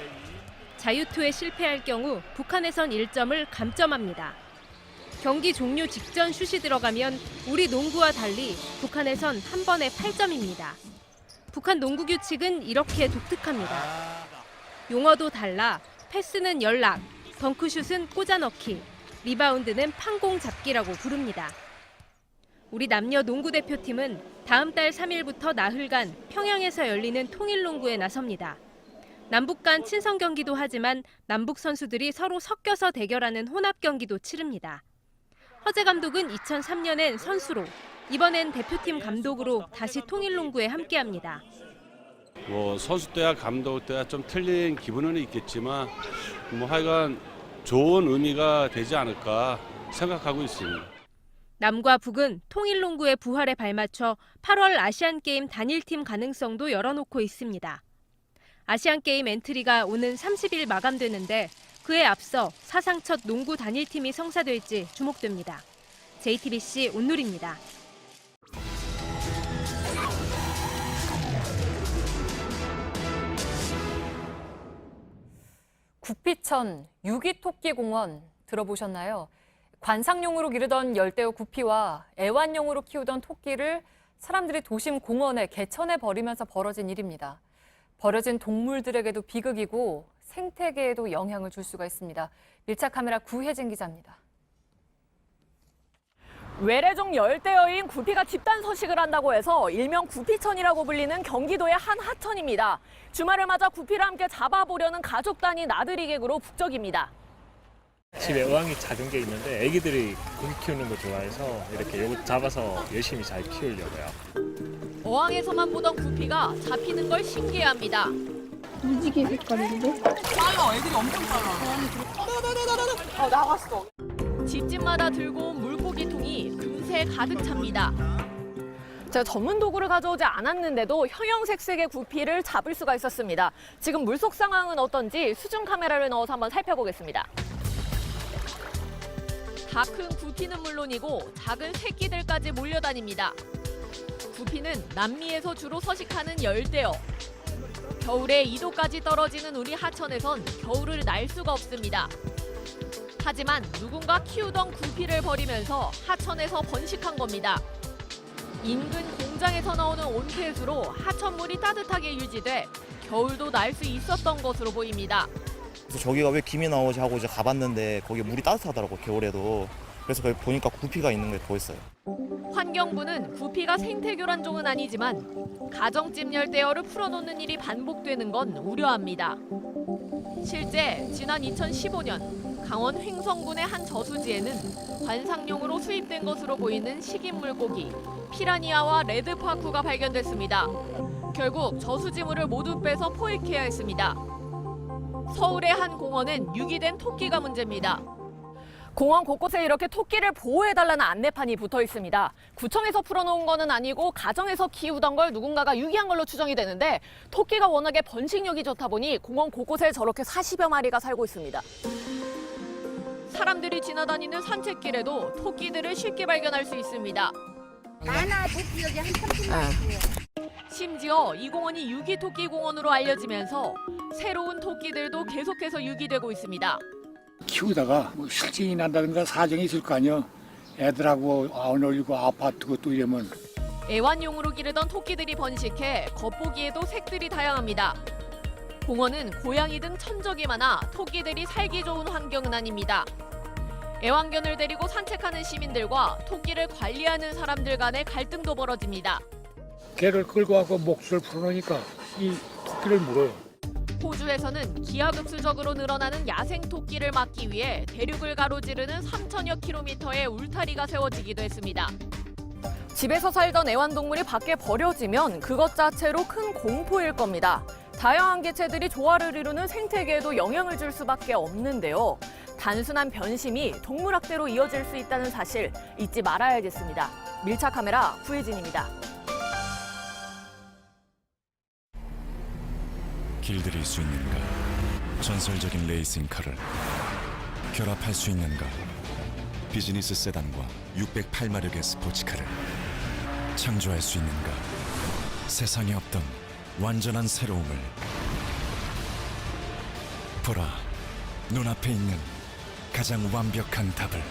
자유투에 실패할 경우 북한에선 1점을 감점합니다. 경기 종료 직전 슛이 들어가면 우리 농구와 달리 북한에선 한 번에 8점입니다. 북한 농구 규칙은 이렇게 독특합니다. 용어도 달라 패스는 연락, 덩크슛은 꽂아넣기, 리바운드는 판공 잡기라고 부릅니다. 우리 남녀 농구 대표팀은 다음 달 3일부터 나흘간 평양에서 열리는 통일농구에 나섭니다. 남북 간 친선 경기도 하지만 남북 선수들이 서로 섞여서 대결하는 혼합 경기도 치릅니다. 허재 감독은 2003년엔 선수로, 이번엔 대표팀 감독으로 다시 통일농구에 함께합니다. 선수 때와 감독 때와 좀 틀린 기분은 있겠지만 하여간 좋은 의미가 되지 않을까 생각하고 있습니다. 남과 북은 통일농구의 부활에 발맞춰 8월 아시안게임 단일팀 가능성도 열어놓고 있습니다. 아시안게임 엔트리가 오는 30일 마감되는데 그에 앞서 사상 첫 농구 단일팀이 성사될지 주목됩니다. JTBC 온누리입니다. 구피천 유기토끼공원 들어보셨나요? 관상용으로 기르던 열대어 구피와 애완용으로 키우던 토끼를 사람들이 도심 공원에 개천해 버리면서 벌어진 일입니다. 버려진 동물들에게도 비극이고 생태계에도 영향을 줄 수가 있습니다. 밀착 카메라 구혜진 기자입니다. 외래종 열대어인 구피가 집단 서식을 한다고 해서 일명 구피천이라고 불리는 경기도의 한 하천입니다. 주말을 맞아 구피를 함께 잡아보려는 가족 단위 나들이 객으로 북적입니다. 집에 어항이 작은 게 있는데 애기들이 고기 키우는 거 좋아해서 이렇게 요거 잡아서 열심히 잘 키우려고요. 어항에서만 보던 구피가 잡히는 걸 신기해합니다. 무지개 색깔인데? 빨라, 애들이 엄청 빨라. 나갔어. 집집마다 들고 온 물고기통이 금세 가득 찹니다. 제가 전문 도구를 가져오지 않았는데도 형형색색의 구피를 잡을 수가 있었습니다. 지금 물속 상황은 어떤지 수중 카메라를 넣어서 한번 살펴보겠습니다. 다 큰 구피는 물론이고 작은 새끼들까지 몰려다닙니다. 구피는 남미에서 주로 서식하는 열대어. 겨울에 2도까지 떨어지는 우리 하천에선 겨울을 날 수가 없습니다. 하지만 누군가 키우던 구피를 버리면서 하천에서 번식한 겁니다. 인근 공장에서 나오는 온폐수로 하천물이 따뜻하게 유지돼 겨울도 날 수 있었던 것으로 보입니다. 그래서 저기가 왜 김이 나오지 하고 이제 가봤는데 거기 물이 따뜻하더라고, 겨울에도. 그래서 거기 보니까 구피가 있는 게 보였어요. 환경부는 구피가 생태교란종은 아니지만 가정집 열대어를 풀어놓는 일이 반복되는 건 우려합니다. 실제 지난 2015년 강원 횡성군의 한 저수지에는 관상용으로 수입된 것으로 보이는 식인 물고기 피라니아와 레드파쿠가 발견됐습니다. 결국 저수지물을 모두 빼서 포획해야 했습니다. 서울의 한 공원엔 유기된 토끼가 문제입니다. 공원 곳곳에 이렇게 토끼를 보호해달라는 안내판이 붙어 있습니다. 구청에서 풀어놓은 거는 아니고 가정에서 키우던 걸 누군가가 유기한 걸로 추정이 되는데 토끼가 워낙에 번식력이 좋다 보니 공원 곳곳에 저렇게 40여 마리가 살고 있습니다. 사람들이 지나다니는 산책길에도 토끼들을 쉽게 발견할 수 있습니다. 많아, 토끼 여기 한 30마리. 심지어 이 공원이 유기토끼 공원으로 알려지면서 새로운 토끼들도 계속해서 유기되고 있습니다. 키우다가 뭐 실증이 난다든가 사정이 있을 거 아니야. 애들하고 안 어울리고 아파트고 또 이러면. 애완용으로 기르던 토끼들이 번식해 겉보기에도 색들이 다양합니다. 공원은 고양이 등 천적이 많아 토끼들이 살기 좋은 환경은 아닙니다. 애완견을 데리고 산책하는 시민들과 토끼를 관리하는 사람들 간의 갈등도 벌어집니다. 개를 끌고 와서 목줄 풀어놓으니까 이 토끼를 물어요. 호주에서는 기하급수적으로 늘어나는 야생 토끼를 막기 위해 대륙을 가로지르는 3천여 킬로미터의 울타리가 세워지기도 했습니다. 집에서 살던 애완동물이 밖에 버려지면 그것 자체로 큰 공포일 겁니다. 다양한 개체들이 조화를 이루는 생태계에도 영향을 줄 수밖에 없는데요. 단순한 변심이 동물학대로 이어질 수 있다는 사실 잊지 말아야겠습니다. 밀착 카메라 구혜진입니다. 길들일 수 있는가? 전설적인 레이싱카를 결합할 수 있는가? 비즈니스 세단과 608마력의 스포츠카를 창조할 수 있는가? 세상에 없던 완전한 새로움을 보라, 눈앞에 있는 가장 완벽한 답을.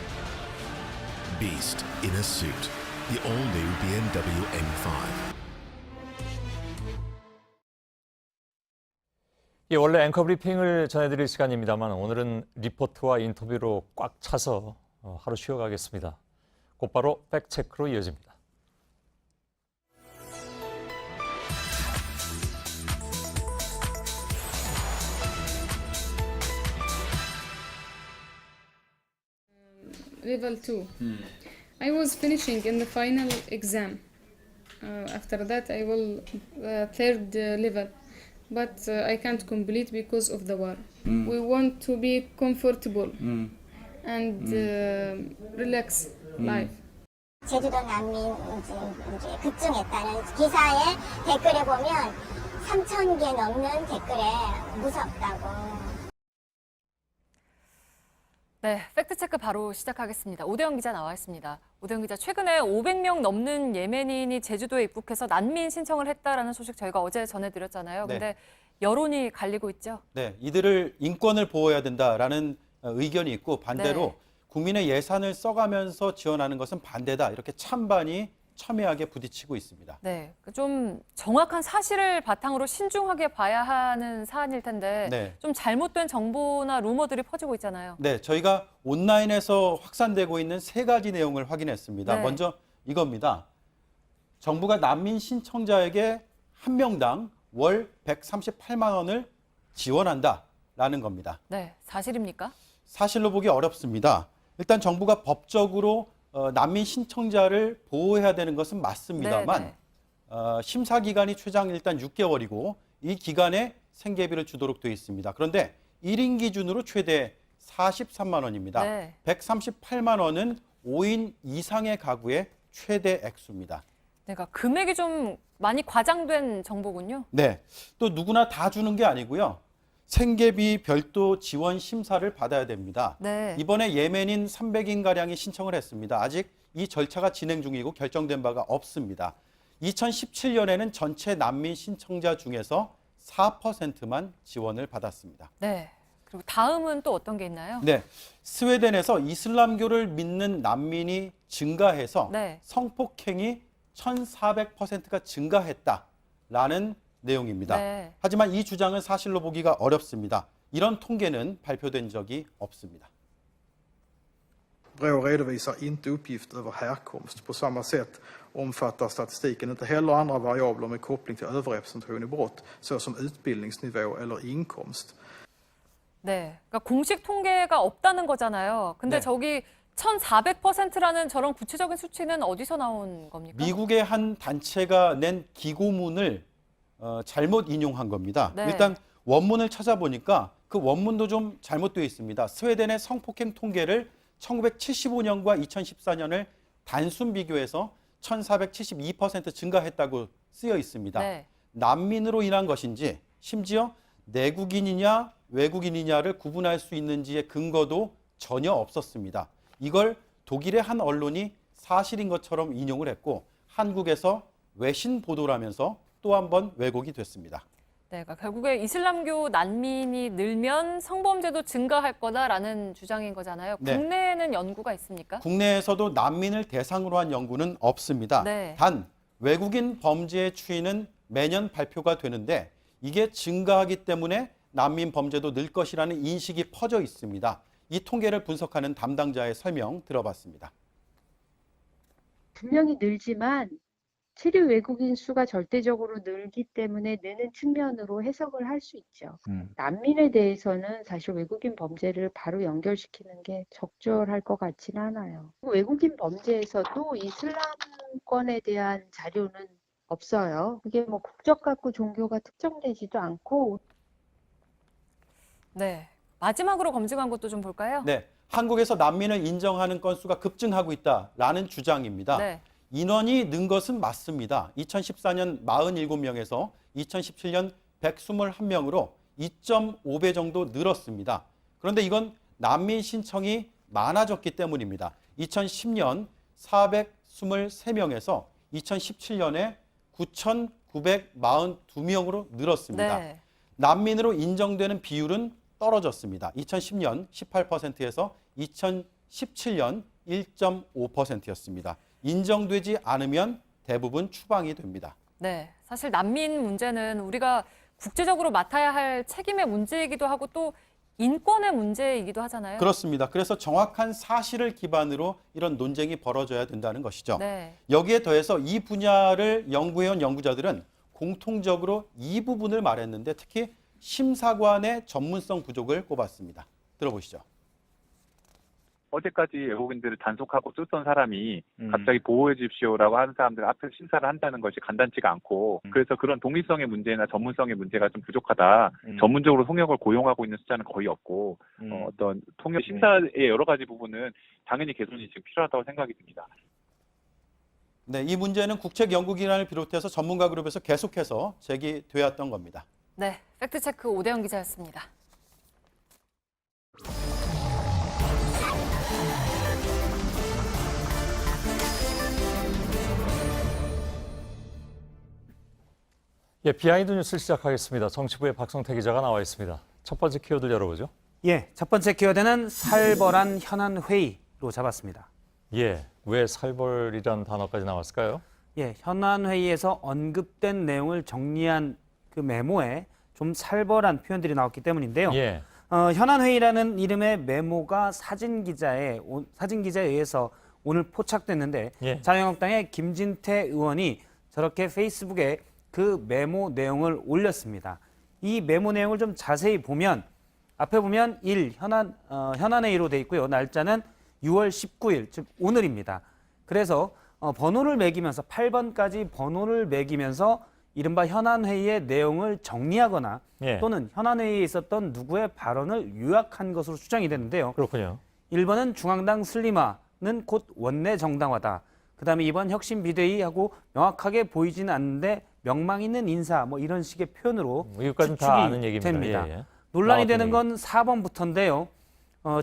Beast in a suit, the all-new BMW M5. 예, 원래 앵커 브리핑을 전해드릴 시간입니다만 오늘은 리포트와 인터뷰로 꽉 차서 하루 쉬어가겠습니다. 곧바로 팩트체크로 이어집니다. Level 2. I was finishing in the final exam. After that, I will third level, but I can't complete because of the war. We want to be comfortable and relax life. 제주도 난민 이제 급증했다는 기사에 댓글을 보면 3,000개 넘는 댓글에 무섭다고. 네, 팩트체크 바로 시작하겠습니다. 오대영 기자 나와 있습니다. 오대영 기자, 최근에 500명 넘는 예멘인이 제주도에 입국해서 난민 신청을 했다라는 소식 저희가 어제 전해드렸잖아요. 네. 근데 여론이 갈리고 있죠? 네, 이들을 인권을 보호해야 된다라는 의견이 있고 반대로 네. 국민의 예산을 써가면서 지원하는 것은 반대다. 이렇게 찬반이 첨예하게 부딪히고 있습니다. 네, 좀 정확한 사실을 바탕으로 신중하게 봐야 하는 사안일 텐데 네. 좀 잘못된 정보나 루머들이 퍼지고 있잖아요. 네, 저희가 온라인에서 확산되고 있는 3가지 내용을 확인했습니다. 네. 먼저 이겁니다. 정부가 난민 신청자에게 한 명당 월 138만 원을 지원한다라는 겁니다. 네, 사실입니까? 사실로 보기 어렵습니다. 일단 정부가 법적으로 난민 신청자를 보호해야 되는 것은 맞습니다만 심사 기간이 최장 일단 6개월이고 이 기간에 생계비를 주도록 되어 있습니다. 그런데 1인 기준으로 최대 43만 원입니다. 네. 138만 원은 5인 이상의 가구의 최대 액수입니다. 그러니까 금액이 좀 많이 과장된 정보군요. 네, 또 누구나 다 주는 게 아니고요. 생계비 별도 지원 심사를 받아야 됩니다. 네. 이번에 예멘인 300인가량이 신청을 했습니다. 아직 이 절차가 진행 중이고 결정된 바가 없습니다. 2017년에는 전체 난민 신청자 중에서 4%만 지원을 받았습니다. 네. 그리고 다음은 또 어떤 게 있나요? 네, 스웨덴에서 이슬람교를 믿는 난민이 증가해서 네. 성폭행이 1,400%가 증가했다라는 내용입니다. 네. 하지만 이 주장은 사실로 보기가 어렵습니다. 이런 통계는 발표된 적이 없습니다. Brå redovisar inte uppgifter över härkomst. På samma sätt omfattar statistiken inte heller andra variabler med koppling till överrepresentation i brott, såsom utbildningsnivå eller inkomst. 네, 그러니까 공식 통계가 없다는 거잖아요. 근데 네. 저기 1,400%라는 저런 구체적인 수치는 어디서 나온 겁니까? 미국의 한 단체가 낸 기고문을 잘못 인용한 겁니다. 네. 일단 원문을 찾아보니까 그 원문도 좀 잘못되어 있습니다. 스웨덴의 성폭행 통계를 1975년과 2014년을 단순 비교해서 1,472% 증가했다고 쓰여 있습니다. 네. 난민으로 인한 것인지 심지어 내국인이냐 외국인이냐를 구분할 수 있는지의 근거도 전혀 없었습니다. 이걸 독일의 한 언론이 사실인 것처럼 인용을 했고 한국에서 외신 보도라면서 또 한 번 왜곡이 됐습니다. 네, 그러니까 결국에 이슬람교 난민이 늘면 성범죄도 증가할 거다라는 주장인 거잖아요. 네. 국내에는 연구가 있습니까? 국내에서도 난민을 대상으로 한 연구는 없습니다. 네. 단 외국인 범죄의 추이는 매년 발표가 되는데 이게 증가하기 때문에 난민 범죄도 늘 것이라는 인식이 퍼져 있습니다. 이 통계를 분석하는 담당자의 설명 들어봤습니다. 분명히 늘지만 체류 외국인 수가 절대적으로 늘기 때문에 느는 측면으로 해석을 할 수 있죠. 난민에 대해서는 사실 외국인 범죄를 바로 연결시키는 게 적절할 것 같지는 않아요. 외국인 범죄에서도 이슬람권에 대한 자료는 없어요. 그게 뭐 국적 갖고 종교가 특정되지도 않고. 네, 마지막으로 검증한 것도 좀 볼까요? 네, 한국에서 난민을 인정하는 건수가 급증하고 있다라는 주장입니다. 네. 인원이 는 것은 맞습니다. 2014년 47명에서 2017년 121명으로 2.5배 정도 늘었습니다. 그런데 이건 난민 신청이 많아졌기 때문입니다. 2010년 423명에서 2017년에 9,942명으로 늘었습니다. 네. 난민으로 인정되는 비율은 떨어졌습니다. 2010년 18%에서 2017년 1.5%였습니다. 인정되지 않으면 대부분 추방이 됩니다. 네, 사실 난민 문제는 우리가 국제적으로 맡아야 할 책임의 문제이기도 하고 또 인권의 문제이기도 하잖아요. 그렇습니다. 그래서 정확한 사실을 기반으로 이런 논쟁이 벌어져야 된다는 것이죠. 네. 여기에 더해서 이 분야를 연구해온 연구자들은 공통적으로 이 부분을 말했는데 특히 심사관의 전문성 부족을 꼽았습니다. 들어보시죠. 어제까지 외국인들을 단속하고 쫓던 사람이 갑자기 보호해 주십시오라고 하는 사람들 앞에서 심사를 한다는 것이 간단치가 않고 그래서 그런 독립성의 문제나 전문성의 문제가 좀 부족하다. 전문적으로 통역을 고용하고 있는 숫자는 거의 없고 어떤 통역 심사의 여러 가지 부분은 당연히 개선이 지금 필요하다고 생각이 듭니다. 네, 이 문제는 국책연구기관을 비롯해서 전문가 그룹에서 계속해서 제기되었던 겁니다. 네, 팩트체크 오대영 기자였습니다. 예, 비하인드 뉴스를 시작하겠습니다. 정치부의 박성태 기자가 나와 있습니다. 첫 번째 키워드 열어보죠. 예, 첫 번째 키워드는 살벌한 현안 회의로 잡았습니다. 예, 왜 살벌이라는 단어까지 나왔을까요? 예, 현안회의에서 언급된 내용을 정리한 그 메모에 좀 살벌한 표현들이 나왔기 때문인데요. 예. 현안회의라는 이름의 메모가 사진 기자에 의해서 오늘 포착됐는데 예. 자유한국당의 김진태 의원이 저렇게 페이스북에 그 메모 내용을 올렸습니다. 이 메모 내용을 좀 자세히 보면 앞에 보면 현안회의로 돼 있고요. 날짜는 6월 19일, 즉 오늘입니다. 그래서 번호를 매기면서 8번까지 번호를 매기면서 이른바 현안회의의 내용을 정리하거나 예. 또는 현안회의에 있었던 누구의 발언을 요약한 것으로 추정이 되는데요. 그렇군요. 1번은 중앙당 슬림화는 곧 원내 정당화다. 그다음에 2번 혁신 비대위하고 명확하게 보이지는 않는데 명망 있는 인사 뭐 이런 식의 표현으로 이것까지는 다 아는 얘기입니다. 됩니다. 예, 예. 논란이 되는 건 4번부터인데요.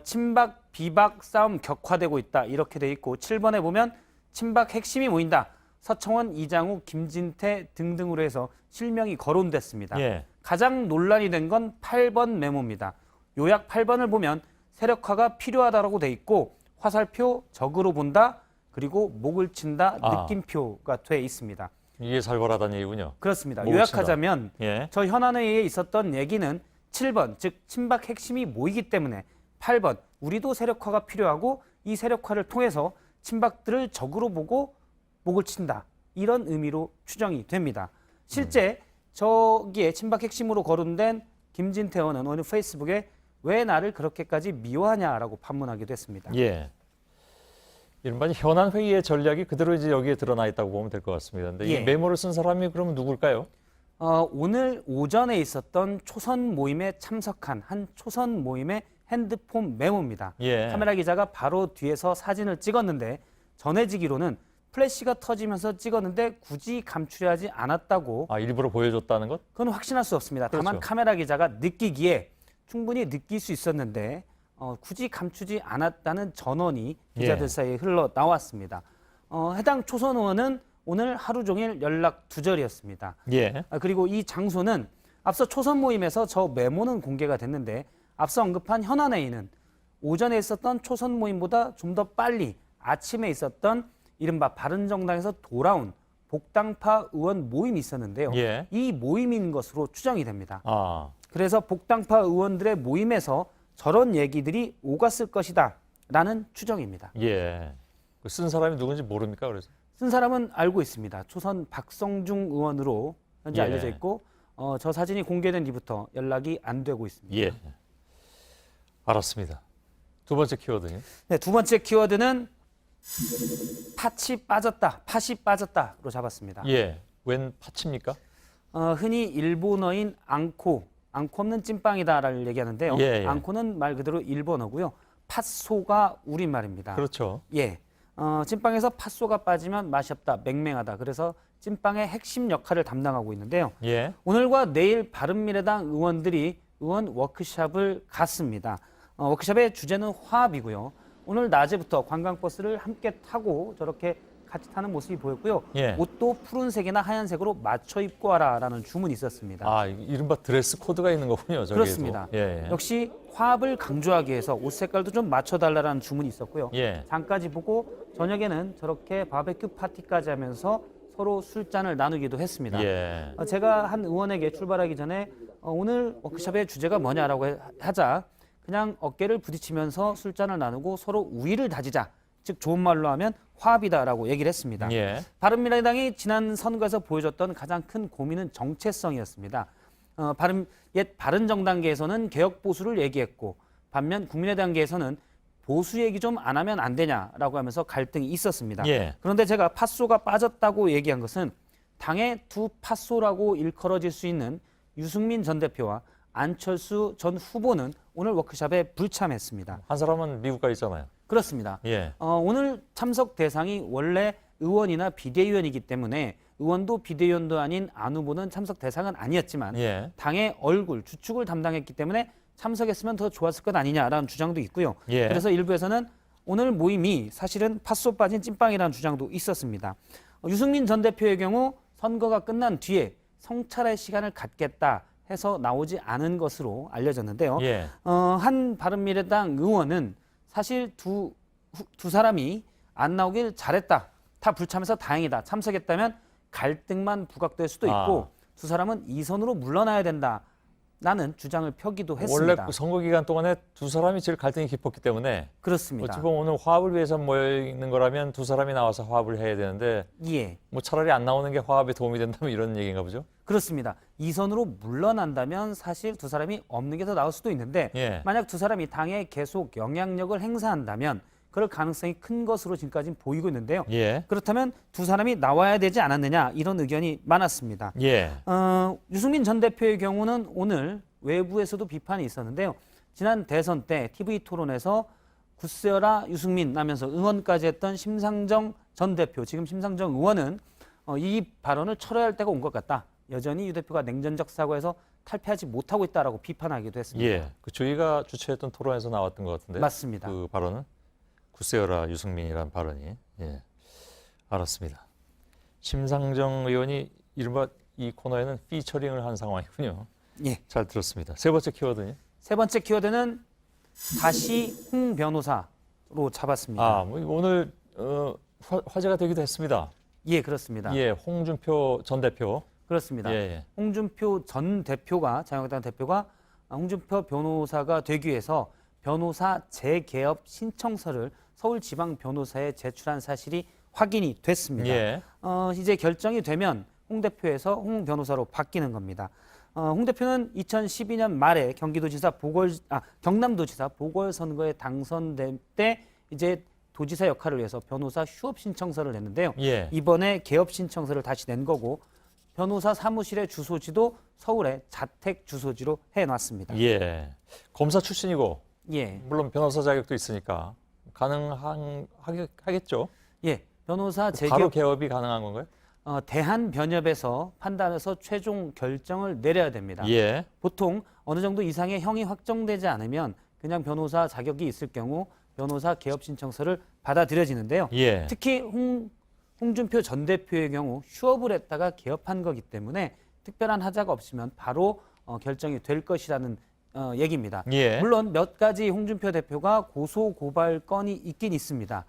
친박, 비박 싸움 격화되고 있다. 이렇게 돼 있고 7번에 보면 친박 핵심이 모인다. 서청원, 이장우, 김진태 등등으로 해서 실명이 거론됐습니다. 예. 가장 논란이 된 건 8번 메모입니다. 요약 8번을 보면 세력화가 필요하다라고 돼 있고 화살표 적으로 본다. 그리고 목을 친다 느낌표가 돼 있습니다. 이게 살벌하다는 얘기군요. 그렇습니다. 요약하자면 예. 저 현안회의에 있었던 얘기는 7번, 즉 친박 핵심이 모이기 때문에 8번, 우리도 세력화가 필요하고 이 세력화를 통해서 친박들을 적으로 보고 목을 친다. 이런 의미로 추정이 됩니다. 실제 저기에 친박 핵심으로 거론된 김진태 의원은 오늘 페이스북에 왜 나를 그렇게까지 미워하냐라고 판문하기도 했습니다. 예. 이른바 현안회의의 전략이 그대로 이제 여기에 드러나 있다고 보면 될 것 같습니다. 근데 예. 이 메모를 쓴 사람이 그러면 누굴까요? 오늘 오전에 있었던 초선 모임에 참석한 한 초선 모임의 핸드폰 메모입니다. 예. 카메라 기자가 바로 뒤에서 사진을 찍었는데 전해지기로는 플래시가 터지면서 찍었는데 굳이 감추려하지 않았다고. 일부러 보여줬다는 것? 그건 확신할 수 없습니다. 다만 그렇죠. 카메라 기자가 느끼기에 충분히 느낄 수 있었는데 굳이 감추지 않았다는 전언이 기자들 예. 사이에 흘러나왔습니다. 해당 초선 의원은 오늘 하루 종일 연락 두절이었습니다. 예. 그리고 이 장소는 앞서 초선 모임에서 저 메모는 공개가 됐는데 앞서 언급한 현안회의는 오전에 있었던 초선 모임보다 좀 더 빨리 아침에 있었던 이른바 바른정당에서 돌아온 복당파 의원 모임이 있었는데요. 예. 이 모임인 것으로 추정이 됩니다. 아. 그래서 복당파 의원들의 모임에서 저런 얘기들이 오갔을 것이다 라는 추정입니다. 예. 쓴 사람이 누군지 모릅니까? 그래서 쓴 사람은 알고 있습니다. 초선 박성중 의원으로 현재 예. 알려져 있고 저 사진이 공개된 뒤부터 연락이 안 되고 있습니다. 예. 알았습니다. 두 번째 키워드요. 네, 두 번째 키워드는 팥이 빠졌다로 잡았습니다. 예. 웬 팥입니까? 흔히 일본어인 앙코 없는 찐빵이다라를 얘기하는데요. 예, 예. 앙코는 말 그대로 일본어고요. 팥소가 우리말입니다. 그렇죠. 예. 찐빵에서 팥소가 빠지면 맛이 없다, 맹맹하다. 그래서 찐빵의 핵심 역할을 담당하고 있는데요. 예. 오늘과 내일 바른미래당 의원들이 의원 워크숍을 갔습니다. 워크숍의 주제는 화합이고요. 오늘 낮에부터 관광버스를 함께 타고 저렇게 같이 타는 모습이 보였고요. 예. 옷도 푸른색이나 하얀색으로 맞춰 입고 와라라는 주문이 있었습니다. 이른바 드레스 코드가 있는 거군요. 저기에도. 그렇습니다. 예. 역시 화합을 강조하기 위해서 옷 색깔도 좀 맞춰달라는 주문이 있었고요. 예. 장까지 보고 저녁에는 저렇게 바베큐 파티까지 하면서 서로 술잔을 나누기도 했습니다. 예. 제가 한 의원에게 출발하기 전에 오늘 워크숍의 주제가 뭐냐라고 하자 그냥 어깨를 부딪히면서 술잔을 나누고 서로 우위를 다지자. 즉 좋은 말로 하면 화합이다라고 얘기를 했습니다. 예. 바른미래당이 지난 선거에서 보여줬던 가장 큰 고민은 정체성이었습니다. 옛 바른정당계에서는 개혁 보수를 얘기했고 반면 국민의당계에서는 보수 얘기 좀 안 하면 안 되냐라고 하면서 갈등이 있었습니다. 예. 그런데 제가 팥소가 빠졌다고 얘기한 것은 당의 두 팥소라고 일컬어질 수 있는 유승민 전 대표와 안철수 전 후보는 오늘 워크숍에 불참했습니다. 한 사람은 미국 가 있잖아요. 그렇습니다. 예. 오늘 참석 대상이 원래 의원이나 비대위원이기 때문에 의원도 비대위원도 아닌 안 후보는 참석 대상은 아니었지만 예. 당의 얼굴, 주축을 담당했기 때문에 참석했으면 더 좋았을 것 아니냐라는 주장도 있고요. 예. 그래서 일부에서는 오늘 모임이 사실은 팥소 빠진 찐빵이라는 주장도 있었습니다. 유승민 전 대표의 경우 선거가 끝난 뒤에 성찰의 시간을 갖겠다 해서 나오지 않은 것으로 알려졌는데요. 예. 한 바른미래당 의원은 사실 두 사람이 안 나오길 잘했다. 다 불참해서 다행이다. 참석했다면 갈등만 부각될 수도 있고 두 사람은 이선으로 물러나야 된다. 라는 주장을 펴기도 했습니다. 원래 그 선거 기간 동안에 두 사람이 제일 갈등이 깊었기 때문에 그렇습니다. 어찌 보면 오늘 화합을 위해서 모여 있는 거라면 두 사람이 나와서 화합을 해야 되는데 뭐 차라리 안 나오는 게 화합에 도움이 된다면 이런 얘기인가 보죠? 그렇습니다. 이선으로 물러난다면 사실 두 사람이 없는 게 더 나을 수도 있는데 만약 두 사람이 당에 계속 영향력을 행사한다면 그럴 가능성이 큰 것으로 지금까지 보이고 있는데요. 그렇다면 두 사람이 나와야 되지 않았느냐 이런 의견이 많았습니다. 유승민 전 대표의 경우는 오늘 외부에서도 비판이 있었는데요. 지난 대선 때 TV 토론에서 굳세어라 유승민 하면서 응원까지 했던 심상정 전 대표, 지금 심상정 의원은 이 발언을 철회할 할 때가 온 것 같다. 여전히 유 대표가 냉전적 사과에서 탈피하지 못하고 있다라고 비판하기도 했습니다. 그 저희가 주최했던 토론에서 나왔던 것 같은데. 맞습니다. 그 발언은 굳세어라 유승민이라는 발언이. 알았습니다. 심상정 의원이 이른바 이 코너에는 피처링을 한 상황이군요. 잘 들었습니다. 세 번째 키워드는? 세 번째 키워드는 다시 홍 변호사로 잡았습니다. 뭐 오늘 화제가 되기도 했습니다. 그렇습니다. 홍준표 전 대표. 그렇습니다. 홍준표 전 대표가, 자유한국당 대표가 홍준표 변호사가 되기 위해서 변호사 재개업 신청서를 서울지방변호사에 제출한 사실이 확인이 됐습니다. 이제 결정이 되면 홍 대표에서 홍 변호사로 바뀌는 겁니다. 홍 대표는 2012년 말에 경남도지사 보궐선거에 당선될 때 이제 도지사 역할을 위해서 변호사 휴업 신청서를 냈는데요. 이번에 개업 신청서를 다시 낸 거고 변호사 사무실의 주소지도 서울의 자택 주소지로 해놨습니다. 검사 출신이고 물론 변호사 자격도 있으니까 가능하겠죠? 변호사 재개업 바로 개업이 가능한 건가요? 대한변협에서 판단해서 최종 결정을 내려야 됩니다. 보통 어느 정도 이상의 형이 확정되지 않으면 그냥 변호사 자격이 있을 경우 변호사 개업 신청서를 받아들여지는데요. 특히 홍준표 전 대표의 경우 휴업을 했다가 개업한 거기 때문에 특별한 하자가 없으면 바로 결정이 될 것이라는 얘기입니다. 물론 몇 가지 홍준표 대표가 고소 고발 건이 있긴 있습니다.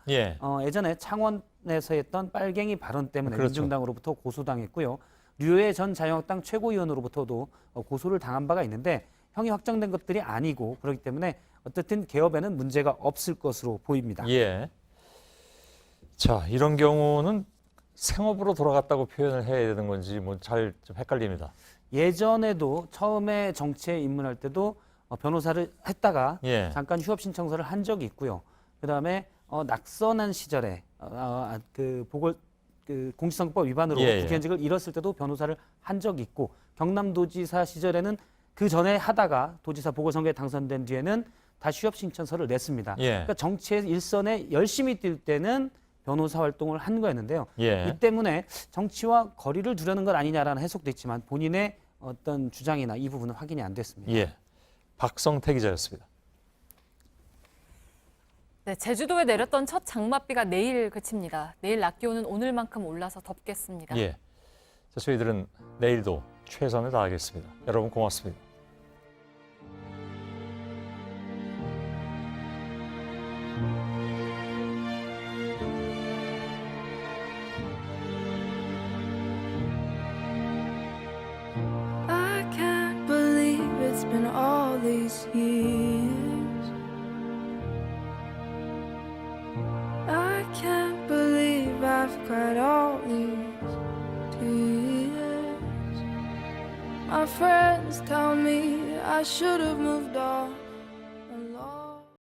예전에 창원에서 했던 빨갱이 발언 때문에 민중당으로부터 고소당했고요. 류호혜 전 자유한국당 최고위원으로부터도 고소를 당한 바가 있는데 형이 확정된 것들이 아니고 그렇기 때문에 어쨌든 개업에는 문제가 없을 것으로 보입니다. 자, 이런 경우는 생업으로 돌아갔다고 표현을 해야 되는 건지 잘 좀 헷갈립니다. 예전에도 처음에 정치에 입문할 때도 변호사를 했다가 잠깐 휴업 신청서를 한 적이 있고요. 그다음에 낙선한 시절에 공직선거법 위반으로 국회의원직을 잃었을 때도 변호사를 한 적이 있고 경남도지사 시절에는 그 전에 하다가 도지사 보궐선거에 당선된 뒤에는 다시 휴업 신청서를 냈습니다. 그러니까 정치의 일선에 열심히 뛸 때는 변호사 활동을 한 거였는데요. 이 때문에 정치와 거리를 두려는 것 아니냐라는 해석도 있지만 본인의 어떤 주장이나 이 부분은 확인이 안 됐습니다. 박성태 기자였습니다. 제주도에 내렸던 첫 장맛비가 내일 그칩니다. 내일 낮 기온은 오늘만큼 올라서 덥겠습니다. 자, 저희들은 내일도 최선을 다하겠습니다. 여러분 고맙습니다. It's been all these years. I can't believe I've cried all these tears. My friends tell me I should have moved on.